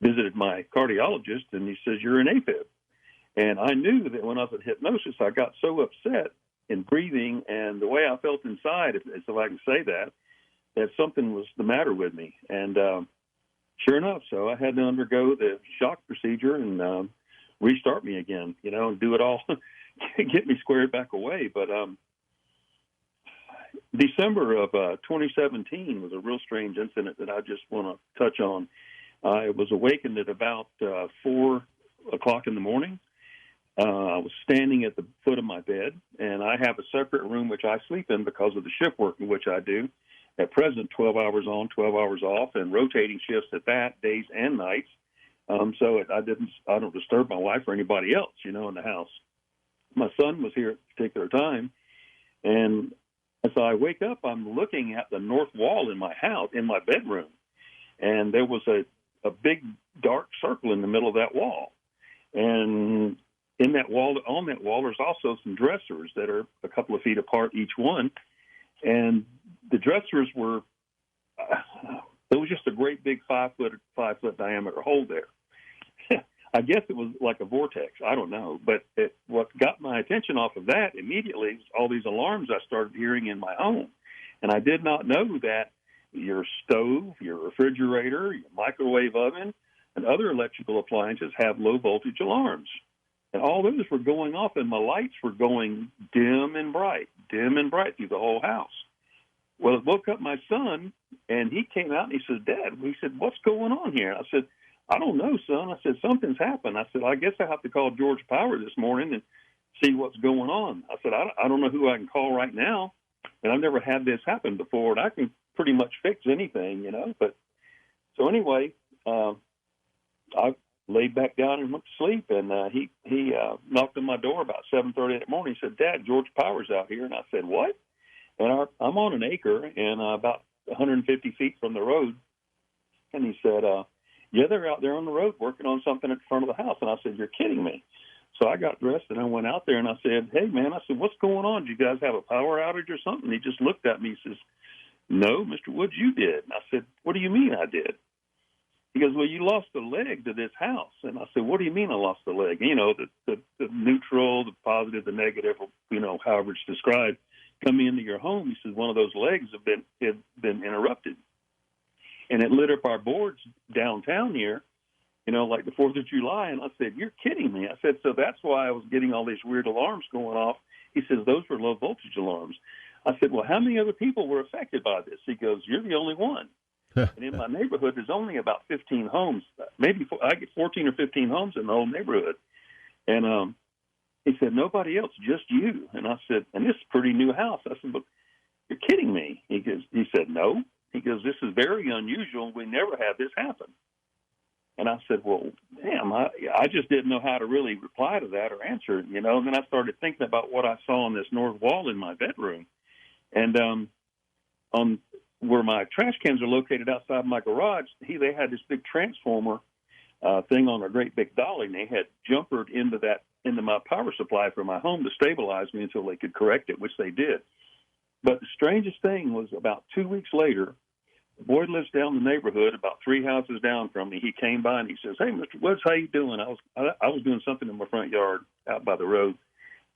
visited my cardiologist, and he says, "You're in AFib." And I knew that when I was in hypnosis, I got so upset in breathing and the way I felt inside, if I can say that something was the matter with me. And sure enough, so I had to undergo the shock procedure and restart me again, and do it all, get me squared back away. But December of 2017 was a real strange incident that I just want to touch on. I was awakened at about 4 o'clock in the morning. I was standing at the foot of my bed, and I have a separate room which I sleep in because of the shift work in which I do. At present, 12 hours on, 12 hours off, and rotating shifts at that, days and nights. So I don't disturb my wife or anybody else, in the house. My son was here at a particular time, and as I wake up, I'm looking at the north wall in my house, in my bedroom, and there was a big dark circle in the middle of that wall. And on that wall, there's also some dressers that are a couple of feet apart each one. And the dressers were, it was just a great big 5 foot diameter hole there. I guess it was like a vortex. I don't know. But what got my attention off of that immediately was all these alarms I started hearing in my home. And I did not know that your stove, your refrigerator, your microwave oven, and other electrical appliances have low voltage alarms. And all those were going off, and my lights were going dim and bright through the whole house. Well, it woke up my son, and he came out, and he said, "Dad," he said, "what's going on here?" And I said, "I don't know, son." I said, "Something's happened." I said, "I guess I have to call George Power this morning and see what's going on." I said, I don't know who I can call right now, and I've never had this happen before, and I can pretty much fix anything, But so anyway, I laid back down and went to sleep, and he knocked on my door about 7:30 that morning. He said, "Dad, George Power's out here." And I said, "What?" And I'm on an acre and about 150 feet from the road. And he said, "Yeah, they're out there on the road working on something at the front of the house." And I said, "You're kidding me." So I got dressed and I went out there and I said, "Hey, man," I said, "what's going on? Do you guys have a power outage or something?" He just looked at me. He says, "No, Mr. Woods, you did." And I said, "What do you mean I did?" He goes, "Well, you lost a leg to this house." And I said, "What do you mean I lost a leg?" You know, the neutral, the positive, the negative, you know, however it's described, coming into your home. He says, "One of those legs have been interrupted." And it lit up our boards downtown here, you know, like the 4th of July. And I said, "You're kidding me." I said, "So that's why I was getting all these weird alarms going off." He says, "Those were low voltage alarms." I said, "Well, how many other people were affected by this?" He goes, "You're the only one." And in my neighborhood, there's only about 15 homes. Maybe I get 14 or 15 homes in the whole neighborhood. And he said, "Nobody else, just you." And I said, "And this is a pretty new house." I said, "But you're kidding me." He said, "No." He goes, "This is very unusual. We never had this happen." And I said, "Well, damn, I just didn't know how to really reply to that or answer it, you know." And then I started thinking about what I saw on this north wall in my bedroom. And on where my trash cans are located outside my garage, they had this big transformer thing on a great big dolly, and they had jumpered into my power supply for my home to stabilize me until they could correct it, which they did. But the strangest thing was about 2 weeks later, the boy lives down the neighborhood, about 3 houses down from me. He came by and he says, "Hey, Mr. Woods, how you doing?" I was doing something in my front yard out by the road.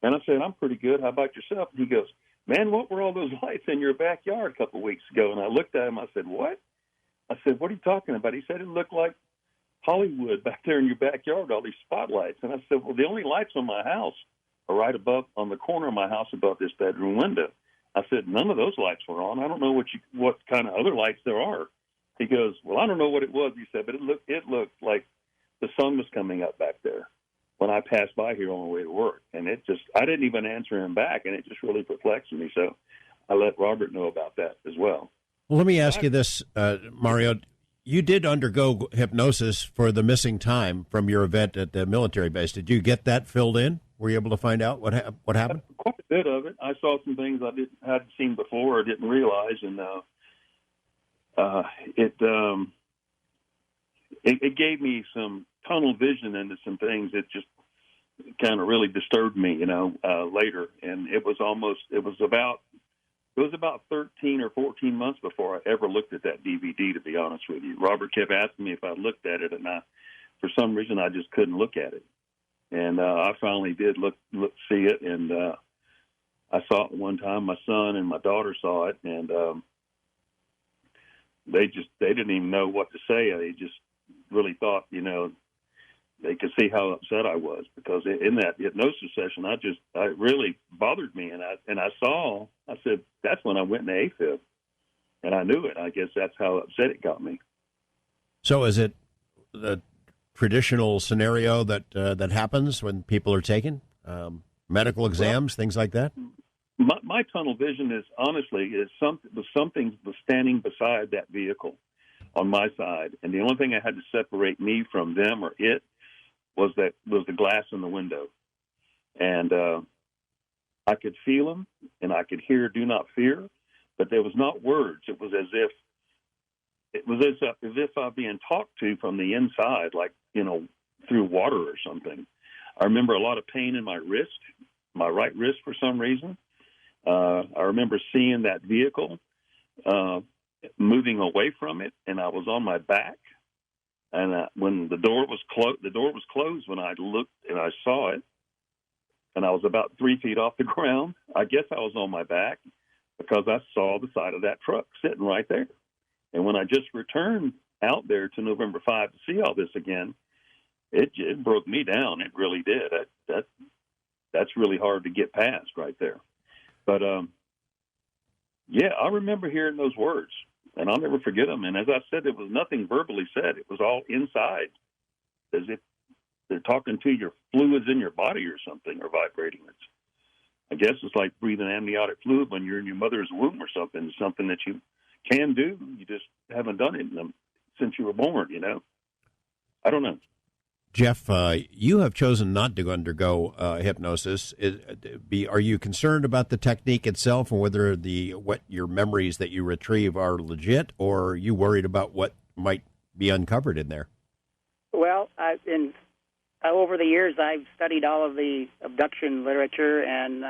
And I said, "I'm pretty good. How about yourself?" And he goes, "Man, what were all those lights in your backyard a couple of weeks ago?" And I looked at him. I said, "What?" I said, "What are you talking about?" He said, "It looked like Hollywood back there in your backyard, all these spotlights." And I said, "Well, the only lights on my house are right above, on the corner of my house above this bedroom window." I said, "None of those lights were on. I don't know what kind of other lights there are." He goes, "Well, I don't know what it was," he said, "but it looked like the sun was coming up back there when I passed by here on the way to work." And I didn't even answer him back, and it just really perplexed me. So I let Robert know about that as well. Well, let me ask you this, Mario. You did undergo hypnosis for the missing time from your event at the military base. Did you get that filled in? Were you able to find out what happened? Quite a bit of it. I saw some things I hadn't seen before or didn't realize, and it gave me some tunnel vision into some things that just kind of really disturbed me, you know, later. And it was about 13 or 14 months before I ever looked at that DVD, to be honest with you. Robert kept asking me if I looked at it, and for some reason, I just couldn't look at it. And I finally did see it, and I saw it one time. My son and my daughter saw it, and they didn't even know what to say. They just really thought, you know, they could see how upset I was, because in that hypnosis session, it really bothered me. And I said, that's when I went in the AFib, and I knew it. I guess that's how upset it got me. So is it the traditional scenario that happens when people are taken? Medical exams, things like that? My tunnel vision is something was standing beside that vehicle on my side. And the only thing I had to separate me from them or it was the glass in the window. And I could feel them, and I could hear "do not fear," but there was not words. It was as if I'm being talked to from the inside, like, you know, through water or something. I remember a lot of pain in my wrist, my right wrist, for some reason. I remember seeing that vehicle moving away from it, and I was on my back. And when the door was closed when I looked and I saw it, and I was about 3 feet off the ground. I guess I was on my back because I saw the side of that truck sitting right there. And when I just returned out there to November 5 to see all this again, it broke me down. It really did. That's really hard to get past right there. But yeah, I remember hearing those words, and I'll never forget them. And as I said, there was nothing verbally said. It was all inside, as if they're talking to your fluids in your body or something, or vibrating. I guess it's like breathing amniotic fluid when you're in your mother's womb or something. It's something that you can do. You just haven't done it since you were born, you know. I don't know. Jeff, you have chosen not to undergo hypnosis. Are you concerned about the technique itself and whether what your memories that you retrieve are legit, or are you worried about what might be uncovered in there? Well, over the years, I've studied all of the abduction literature, and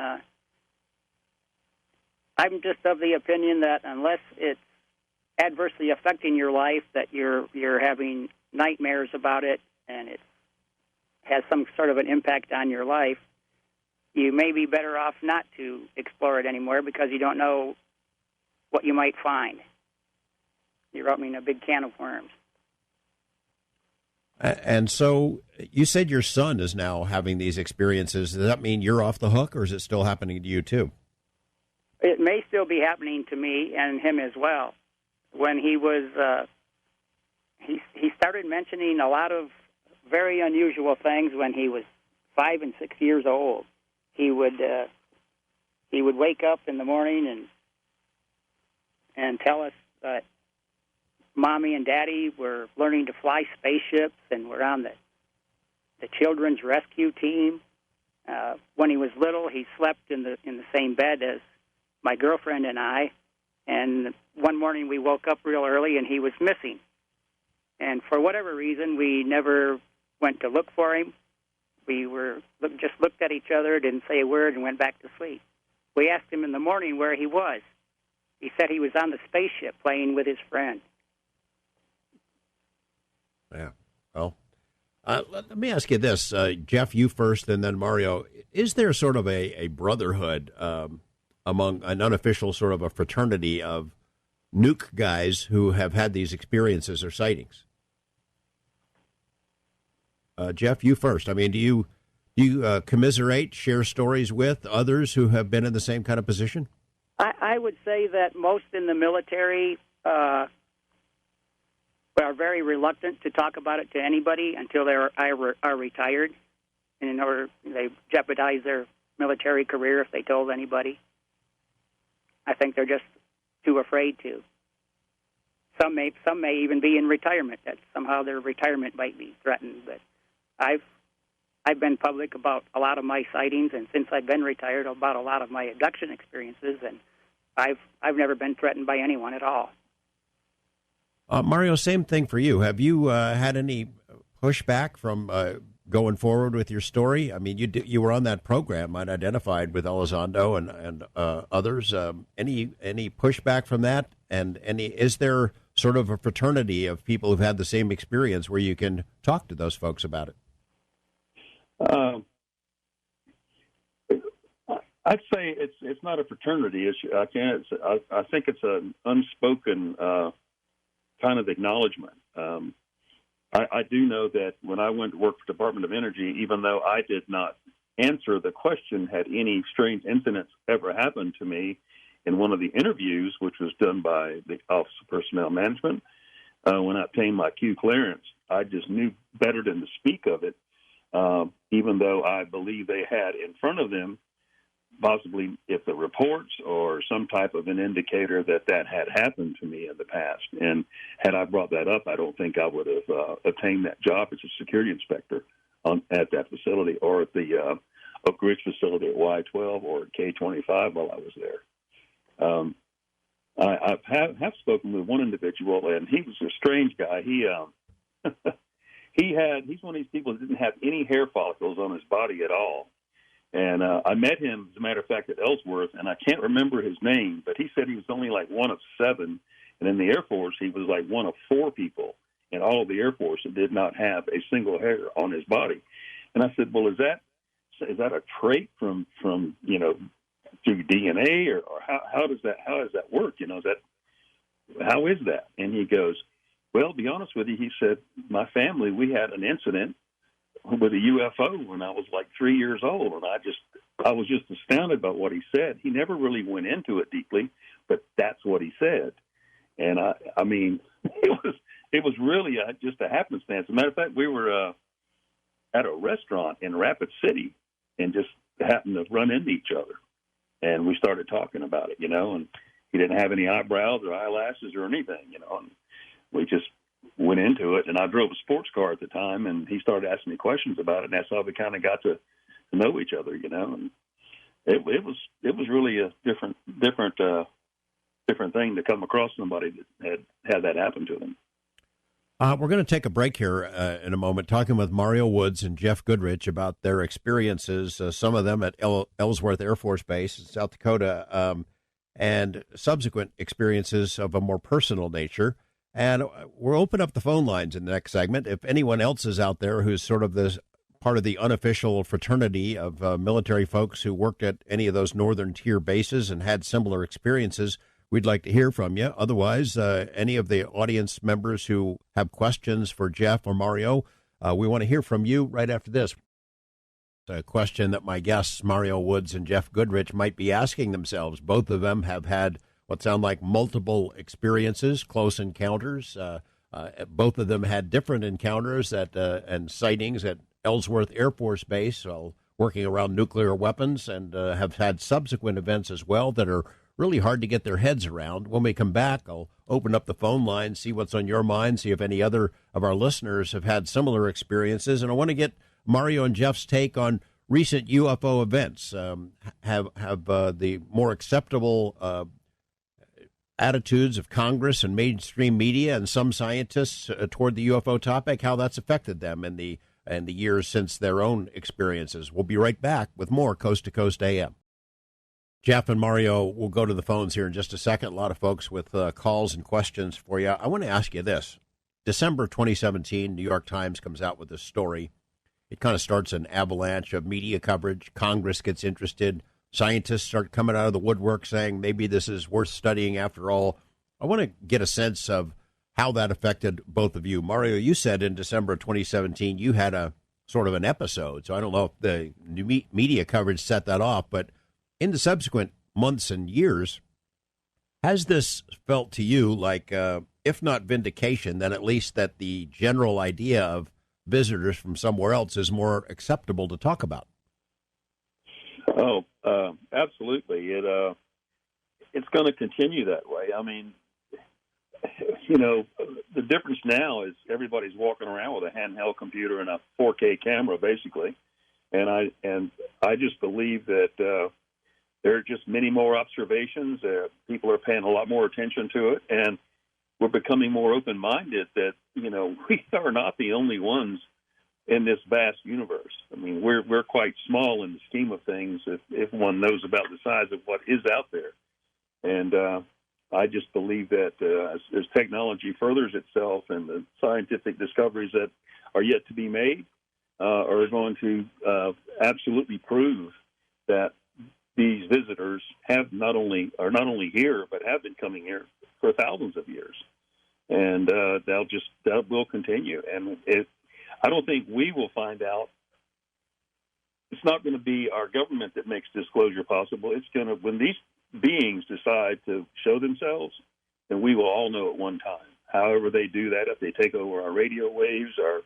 I'm just of the opinion that unless it's adversely affecting your life, that you're having nightmares about it, and it has some sort of an impact on your life, you may be better off not to explore it anymore because you don't know what you might find. You're opening a big can of worms. And so you said your son is now having these experiences. Does that mean you're off the hook, or is it still happening to you too? It may still be happening to me and him as well. When he was, he started mentioning a lot of very unusual things when he was 5 and 6 years old. He would wake up in the morning and tell us that Mommy and Daddy were learning to fly spaceships and were on the children's rescue team. When he was little, he slept in the same bed as my girlfriend and I. And one morning we woke up real early and he was missing. And for whatever reason, we never went to look for him. We just looked at each other, didn't say a word, and went back to sleep. We asked him in the morning where he was. He said he was on the spaceship playing with his friend. Yeah. Well, let me ask you this, Jeff, you first, and then Mario. Is there sort of a brotherhood among an unofficial sort of a fraternity of nuke guys who have had these experiences or sightings? Jeff, you first. I mean, do you commiserate, share stories with others who have been in the same kind of position? I would say that most in the military are very reluctant to talk about it to anybody until they are retired, and in order they jeopardize their military career if they told anybody. I think they're just too afraid to. Some may even be in retirement, that somehow their retirement might be threatened. But I've been public about a lot of my sightings, and since I've been retired, about a lot of my abduction experiences, and I've never been threatened by anyone at all. Mario, same thing for you. Have you had any pushback from going forward with your story? I mean, you were on that program, unidentified, with Elizondo and others. Any pushback from that? And is there sort of a fraternity of people who've had the same experience where you can talk to those folks about it? I'd say it's not a fraternity. I think it's an unspoken kind of acknowledgement. I do know that when I went to work for the Department of Energy, even though I did not answer the question, had any strange incidents ever happened to me, in one of the interviews, which was done by the Office of Personnel Management, when I obtained my Q clearance, I just knew better than to speak of it, even though I believe they had in front of them possibly if the reports or some type of an indicator that had happened to me in the past. And had I brought that up, I don't think I would have obtained that job as a security inspector at that facility, or at the Oak Ridge facility at Y12 or at K25 while I was there. I have spoken with one individual, and he was a strange guy. He's one of these people that didn't have any hair follicles on his body at all. And I met him, as a matter of fact, at Ellsworth, and I can't remember his name, but he said he was only like one of 7. And in the Air Force, he was like one of 4 people in all of the Air Force that did not have a single hair on his body. And I said, well, is that a trait from through DNA, or how does that work? How is that? And he goes, well, to be honest with you, he said, my family, we had an incident with a UFO when I was like 3 years old, and I was just astounded by what he said. He never really went into it deeply, but that's what he said. And I mean, it was really just a happenstance. As a matter of fact, we were at a restaurant in Rapid City and just happened to run into each other. And we started talking about it, and he didn't have any eyebrows or eyelashes or anything, and we just went into it. And I drove a sports car at the time, and he started asking me questions about it, and that's how we kind of got to know each other, and it was really a different thing to come across somebody that had that happen to them. We're going to take a break here in a moment, talking with Mario Woods and Jeff Goodrich about their experiences, some of them at Ellsworth Air Force Base in South Dakota. and subsequent experiences of a more personal nature. And we'll open up the phone lines in the next segment. If anyone else is out there who's sort of this part of the unofficial fraternity of military folks who worked at any of those northern tier bases and had similar experiences, we'd like to hear from you. Otherwise, any of the audience members who have questions for Jeff or Mario, we want to hear from you right after this. A question that my guests, Mario Woods and Jeff Goodrich, might be asking themselves. Both of them have had what sound like multiple experiences, close encounters. Both of them had different encounters and sightings at Ellsworth Air Force Base while working around nuclear weapons, and have had subsequent events as well that are really hard to get their heads around. When we come back, I'll open up the phone line, see what's on your mind, see if any other of our listeners have had similar experiences. And I want to get Mario and Jeff's take on recent UFO events. Have the more acceptable attitudes of Congress and mainstream media and some scientists toward the UFO topic, how that's affected them in the years since their own experiences. We'll be right back with more Coast to Coast AM. Jeff and Mario will go to the phones here in just a second. A lot of folks with calls and questions for you. I want to ask you this. December 2017, New York Times comes out with this story. It kind of starts an avalanche of media coverage. Congress gets interested. Scientists start coming out of the woodwork saying maybe this is worth studying after all. I want to get a sense of how that affected both of you. Mario, you said in December of 2017 you had a sort of an episode. So I don't know if the new media coverage set that off, but in the subsequent months and years, has this felt to you like, if not vindication, then at least that the general idea of visitors from somewhere else is more acceptable to talk about? Oh, absolutely. It's going to continue that way. I mean, the difference now is everybody's walking around with a handheld computer and a 4K camera, basically. And I just believe that there are just many more observations. People are paying a lot more attention to it, and we're becoming more open-minded that, we are not the only ones in this vast universe. I mean, we're quite small in the scheme of things if one knows about the size of what is out there. And I just believe that as technology furthers itself and the scientific discoveries that are yet to be made are going to absolutely prove that these visitors are not only here, but have been coming here for thousands of years. And that will continue. And I don't think we will find out. It's not going to be our government that makes disclosure possible. It's going to, when these beings decide to show themselves, then we will all know at one time. However they do that, if they take over our radio waves or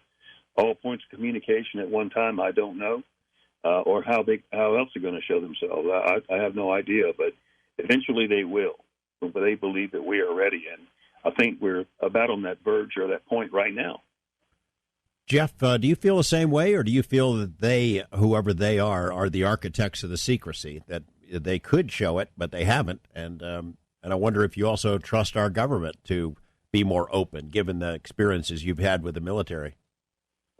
all points of communication at one time, I don't know, or how else they're going to show themselves. I have no idea, but eventually they will. But they believe that we are ready, and I think we're about on that verge or that point right now. Jeff, do you feel the same way, or do you feel that they, whoever they are the architects of the secrecy, that they could show it, but they haven't? And I wonder if you also trust our government to be more open, given the experiences you've had with the military.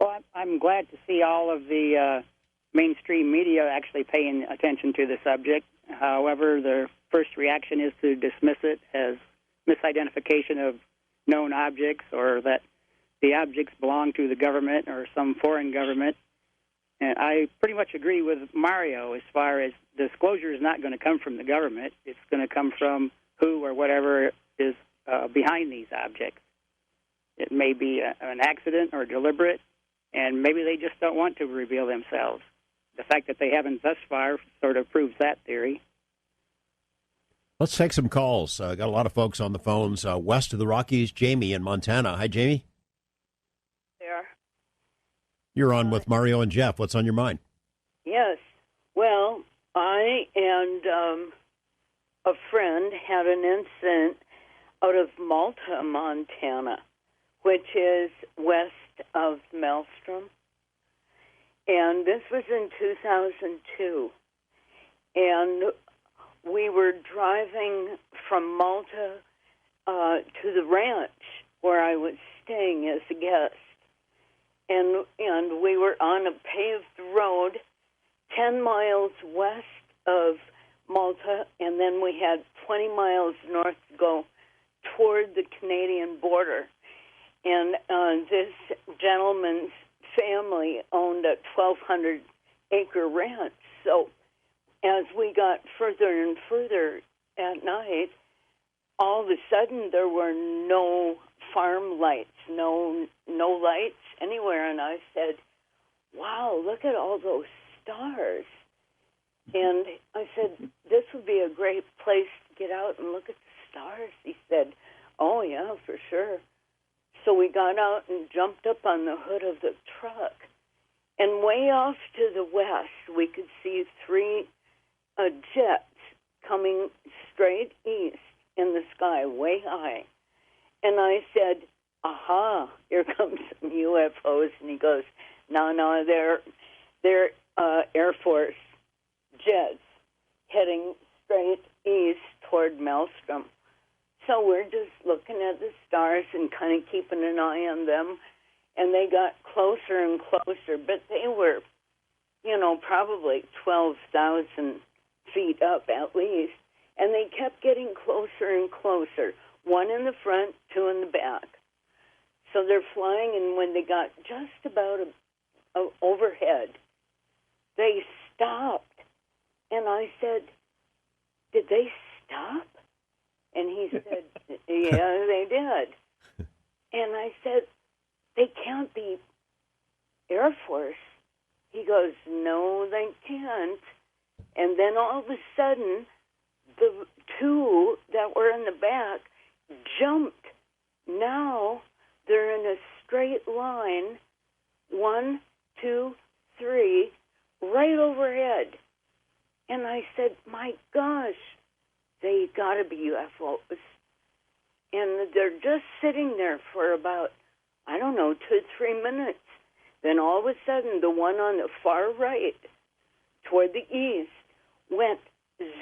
Well, I'm glad to see all of the mainstream media actually paying attention to the subject. However, their first reaction is to dismiss it as misidentification of known objects, or that the objects belong to the government or some foreign government. And I pretty much agree with Mario as far as disclosure is not going to come from the government. It's going to come from who or whatever is behind these objects. It may be an accident or deliberate, and maybe they just don't want to reveal themselves. The fact that they haven't thus far sort of proves that theory. Let's take some calls. Got a lot of folks on the phones west of the Rockies. Jamie in Montana. Hi, Jamie. There. You're on with Mario and Jeff. What's on your mind? Yes. Well, I and a friend had an incident out of Malta, Montana, which is west of Malmstrom. And this was in 2002. And we were driving from Malta to the ranch where I was staying as a guest. And we were on a paved road 10 miles west of Malta, and then we had 20 miles north to go toward the Canadian border. And this gentleman's family owned a 1,200-acre ranch. So as we got further and further at night, all of a sudden there were no farm lights, no lights anywhere. And I said, wow, look at all those stars. And I said, this would be a great place to get out and look at the stars. He said, oh, yeah, for sure. So we got out and jumped up on the hood of the truck. And way off to the west, we could see three jets coming straight east in the sky, way high. And I said, aha, here comes some UFOs. And he goes, no, they're Air Force jets heading straight east toward Malmstrom. So we're just looking at the stars and kind of keeping an eye on them. And they got closer and closer, but they were, probably 12,000 feet up at least. And they kept getting closer and closer, one in the front, two in the back. So they're flying, and when they got just about overhead, they stopped. And I said, did they stop? And he said, yeah, they did. And I said, they can't be Air Force. He goes, no, they can't. And then all of a sudden, the two that were in the back jumped. Now they're in a straight line, 1, 2, 3, right overhead. And I said, my gosh, they got to be UFOs. And they're just sitting there for about, 2 to 3 minutes. Then all of a sudden, the one on the far right, toward the east, went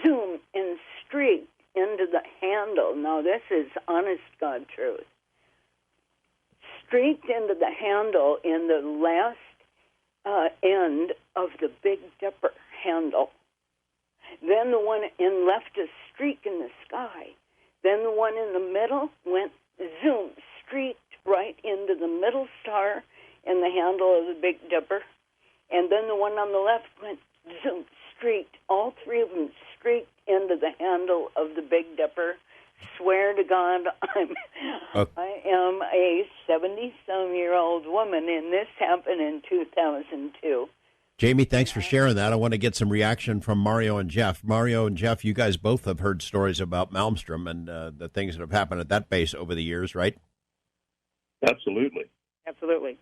zoom and streaked into the handle. Now, this is honest God truth. Streaked into the handle in the last end of the Big Dipper handle. Then the one in left a streak in the sky. Then the one in the middle went zoom, streaked right into the middle star in the handle of the Big Dipper. And then the one on the left went zoom, streaked. All three of them streaked into the handle of the Big Dipper. Swear to God, I am a 70-some-year-old woman, and this happened in 2002. Jamie, thanks for sharing that. I want to get some reaction from Mario and Jeff. Mario and Jeff, you guys both have heard stories about Malmstrom and the things that have happened at that base over the years, right? Absolutely. Absolutely.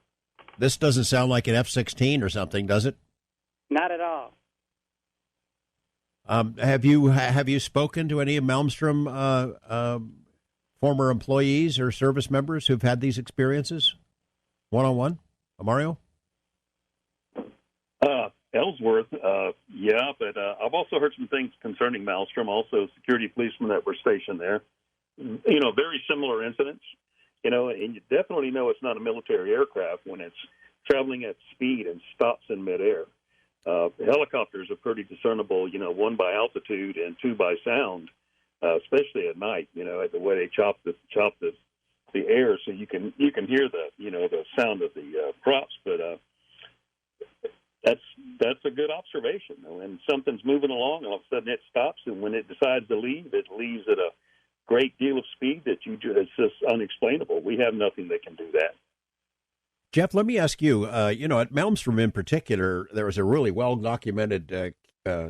This doesn't sound like an F-16 or something, does it? Not at all. Have you spoken to any of Malmstrom former employees or service members who've had these experiences one-on-one? Mario? Ellsworth, yeah, but I've also heard some things concerning Malmstrom, also security policemen that were stationed there. Very similar incidents, and you definitely know it's not a military aircraft when it's traveling at speed and stops in midair. Helicopters are pretty discernible, one by altitude and two by sound, especially at night, the way they chop the air so you can hear the sound of the props, but that's a good observation. When something's moving along, all of a sudden it stops, and when it decides to leave, it leaves at a great deal of speed it's just unexplainable. We have nothing that can do that. Jeff, let me ask you, at Malmstrom in particular, there was a really well-documented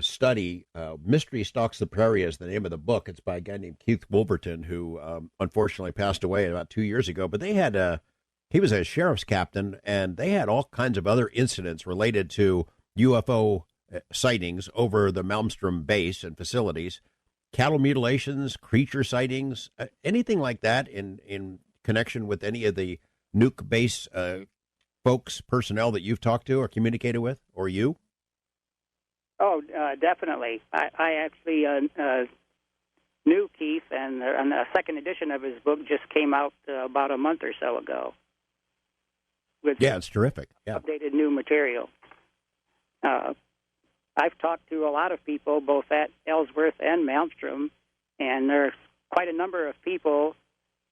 study. Mystery Stalks the Prairie is the name of the book. It's by a guy named Keith Wolverton, who unfortunately passed away about 2 years ago. But they had he was a sheriff's captain, and they had all kinds of other incidents related to UFO sightings over the Malmstrom base and facilities, cattle mutilations, creature sightings, anything like that in connection with any of the nuke base folks, personnel that you've talked to or communicated with, or you? Oh, definitely. I actually knew Keith, and the second edition of his book just came out about a month or so ago. Yeah, it's terrific. Yeah. Updated new material. I've talked to a lot of people, both at Ellsworth and Malmstrom, and there's quite a number of people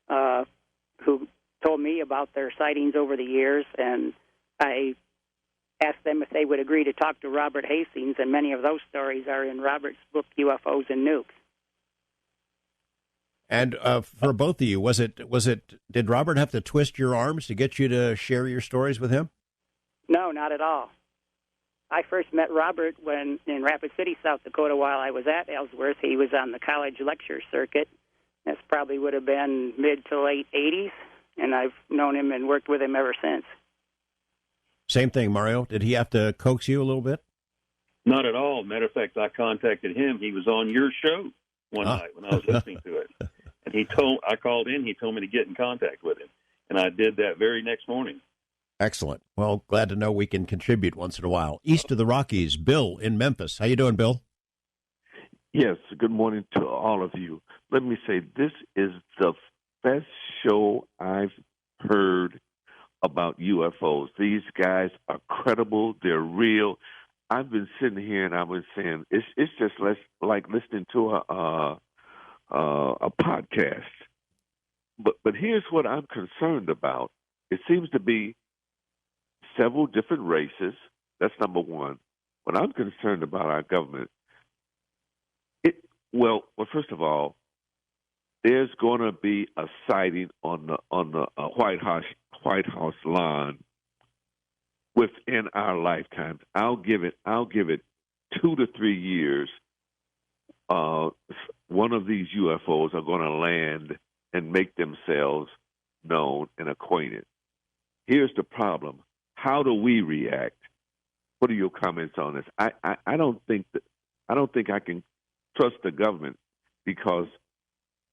who told me about their sightings over the years, and I asked them if they would agree to talk to Robert Hastings, and many of those stories are in Robert's book, UFOs and Nukes. And for both of you, did Robert have to twist your arms to get you to share your stories with him? No, not at all. I first met Robert when in Rapid City, South Dakota, while I was at Ellsworth. He was on the college lecture circuit. This probably would have been mid to late 80s, and I've known him and worked with him ever since. Same thing, Mario. Did he have to coax you a little bit? Not at all. Matter of fact, I contacted him. He was on your show one night when I was listening to it. And I called in, he told me to get in contact with him. And I did that very next morning. Excellent. Well, glad to know we can contribute once in a while. East of the Rockies, Bill in Memphis. How you doing, Bill? Yes, good morning to all of you. Let me say, this is the best show I've heard about UFOs. These guys are credible. They're real. I've been sitting here and I was saying, it's just like listening to a podcast. But here's what I'm concerned about. It seems to be several different races. That's number one. What I'm concerned about our government, well, first of all, there's going to be a sighting on the White House lawn within our lifetimes. I'll give it 2 to 3 years. One of these UFOs are going to land and make themselves known and acquainted. Here's the problem. How do we react? What are your comments on this? I don't think I can trust the government, because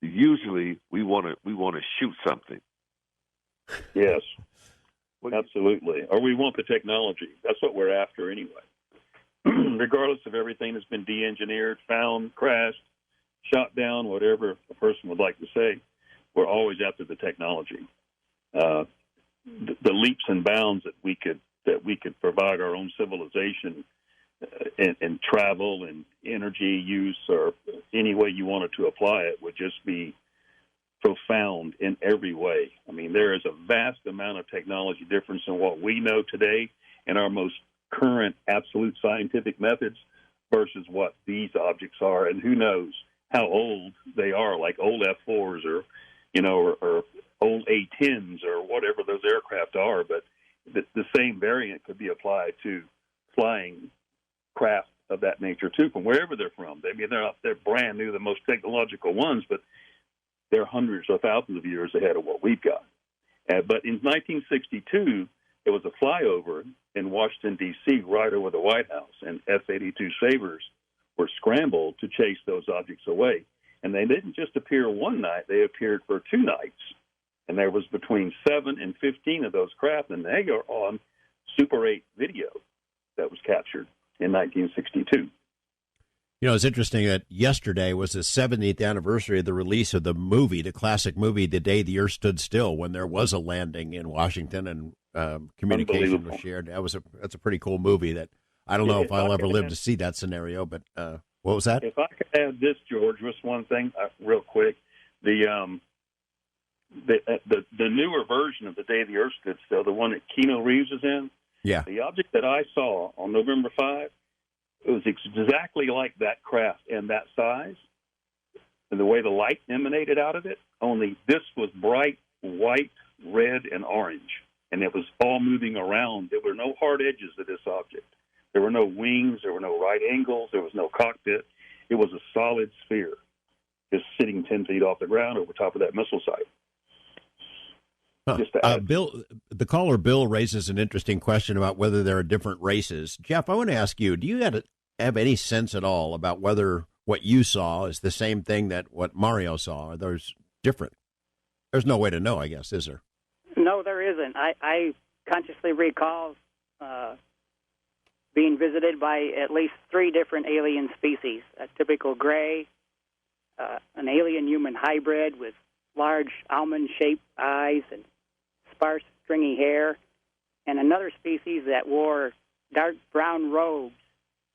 usually we want to shoot something. Yes, absolutely. Or we want the technology. That's what we're after anyway. Regardless of everything that's been de-engineered, found, crashed, shot down, whatever a person would like to say, we're always after the technology. The leaps and bounds that we could provide our own civilization and travel and energy use, or any way you wanted to apply it, would just be profound in every way. I mean, there is a vast amount of technology difference in what we know today and our most current absolute scientific methods versus what these objects are, and who knows how old they are, like old F-4s or old A-10s or whatever those aircraft are. But the same variant could be applied to flying craft of that nature too, from wherever they're from. They're brand new, the most technological ones, but they're hundreds or thousands of years ahead of what we've got. But in 1962, there was a flyover in Washington, D.C., right over the White House, and F-82 Sabres were scrambled to chase those objects away. And they didn't just appear one night, they appeared for 2 nights. And there was between 7 and 15 of those craft, and they are on Super 8 video that was captured in 1962. You know, it's interesting that yesterday was the 70th anniversary of the release of the movie, the classic movie, The Day the Earth Stood Still, when there was a landing in Washington and communication was shared. That's a pretty cool movie that I don't know if I'll ever live to see that scenario, but what was that? If I could add this, George, just one thing real quick. The newer version of The Day the Earth Stood Still, the one that Keanu Reeves is in, yeah, the object that I saw on November 5, it was exactly like that craft and that size, and the way the light emanated out of it, only this was bright white, red, and orange, and it was all moving around. There were no hard edges to this object. There were no wings. There were no right angles. There was no cockpit. It was a solid sphere, just sitting 10 feet off the ground over top of that missile site. Bill, the caller Bill raises an interesting question about whether there are different races. Jeff, I want to ask you, do you have any sense at all about whether what you saw is the same thing that what Mario saw? Or there's different? There's no way to know, I guess, is there? No, there isn't. I consciously recall being visited by at least 3 different alien species: a typical gray, an alien-human hybrid with large almond-shaped eyes and sparse, stringy hair, and another species that wore dark brown robes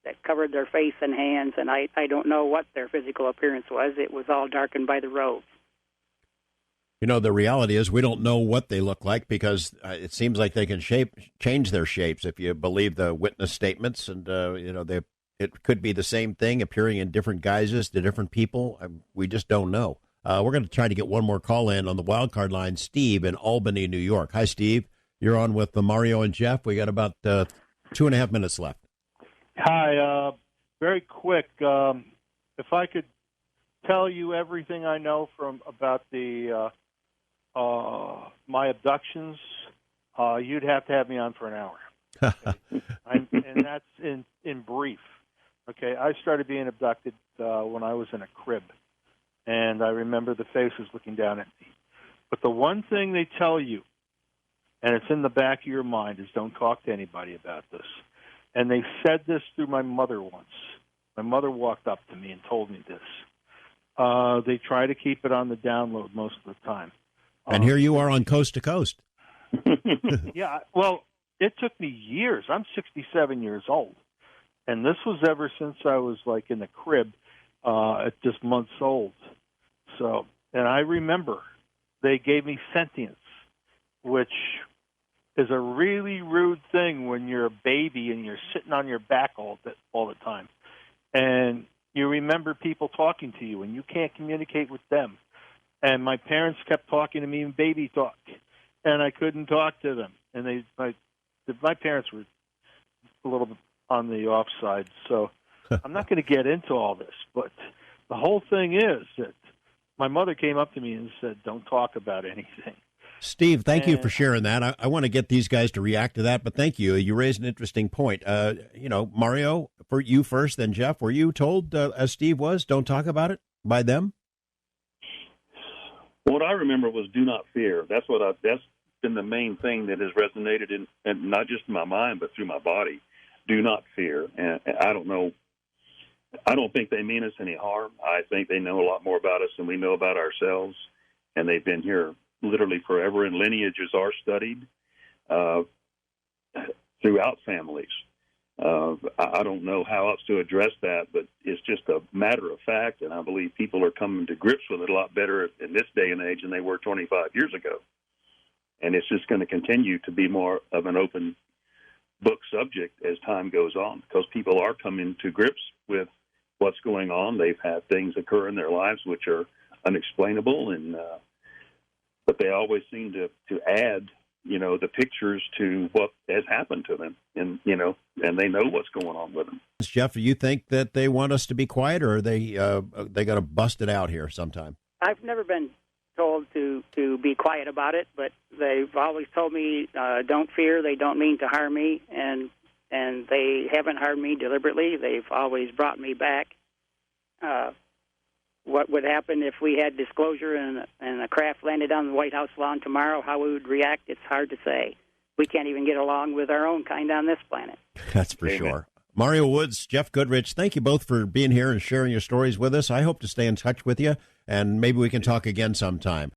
that covered their face and hands, and I don't know what their physical appearance was. It was all darkened by the robes. You know, the reality is we don't know what they look like because it seems like they can change their shapes if you believe the witness statements. And, it could be the same thing appearing in different guises to different people. We just don't know. We're going to try to get one more call in on the wild card line. Steve in Albany, New York. Hi, Steve. You're on with Mario and Jeff. We got about 2.5 minutes left. Hi. Very quick. If I could tell you everything I know about the my abductions, you'd have to have me on for an hour. And that's in brief. Okay, I started being abducted when I was in a crib, and I remember the faces looking down at me. But the one thing they tell you, and it's in the back of your mind, is don't talk to anybody about this. And they said this through my mother once. My mother walked up to me and told me this. They try to keep it on the download most of the time. And here you are on Coast to Coast. Yeah, well, it took me years. I'm 67 years old. And this was ever since I was, like, in the crib at just months old. So, and I remember they gave me sentience, which is a really rude thing when you're a baby and you're sitting on your back all the time. And you remember people talking to you, and you can't communicate with them. And my parents kept talking to me in baby talk, and I couldn't talk to them. And my parents were a little bit on the offside, so I'm not going to get into all this. But the whole thing is that my mother came up to me and said, "Don't talk about anything." Steve, thank you for sharing that. I want to get these guys to react to that, but thank you. You raised an interesting point. Mario, for you first, then Jeff, were you told, as Steve was, don't talk about it by them? What I remember was do not fear. That's been the main thing that has resonated in, and not just in my mind, but through my body. Do not fear. And I don't know. I don't think they mean us any harm. I think they know a lot more about us than we know about ourselves, and they've been here literally forever, and lineages are studied throughout families. I don't know how else to address that, but it's just a matter of fact, and I believe people are coming to grips with it a lot better in this day and age than they were 25 years ago. And it's just going to continue to be more of an open book subject as time goes on, because people are coming to grips with what's going on. They've had things occur in their lives which are unexplainable, and but they always seem to add, the pictures to what has happened to them, and they know what's going on with them. Jeff, do you think that they want us to be quiet, or are they got to bust it out here sometime? I've never been told to be quiet about it, but they've always told me, don't fear, they don't mean to harm me, and they haven't harmed me deliberately. They've always brought me back. What would happen if we had disclosure and a craft landed on the White House lawn tomorrow, how we would react, it's hard to say. We can't even get along with our own kind on this planet. That's for sure. Mario Woods, Jeff Goodrich, thank you both for being here and sharing your stories with us. I hope to stay in touch with you, and maybe we can talk again sometime.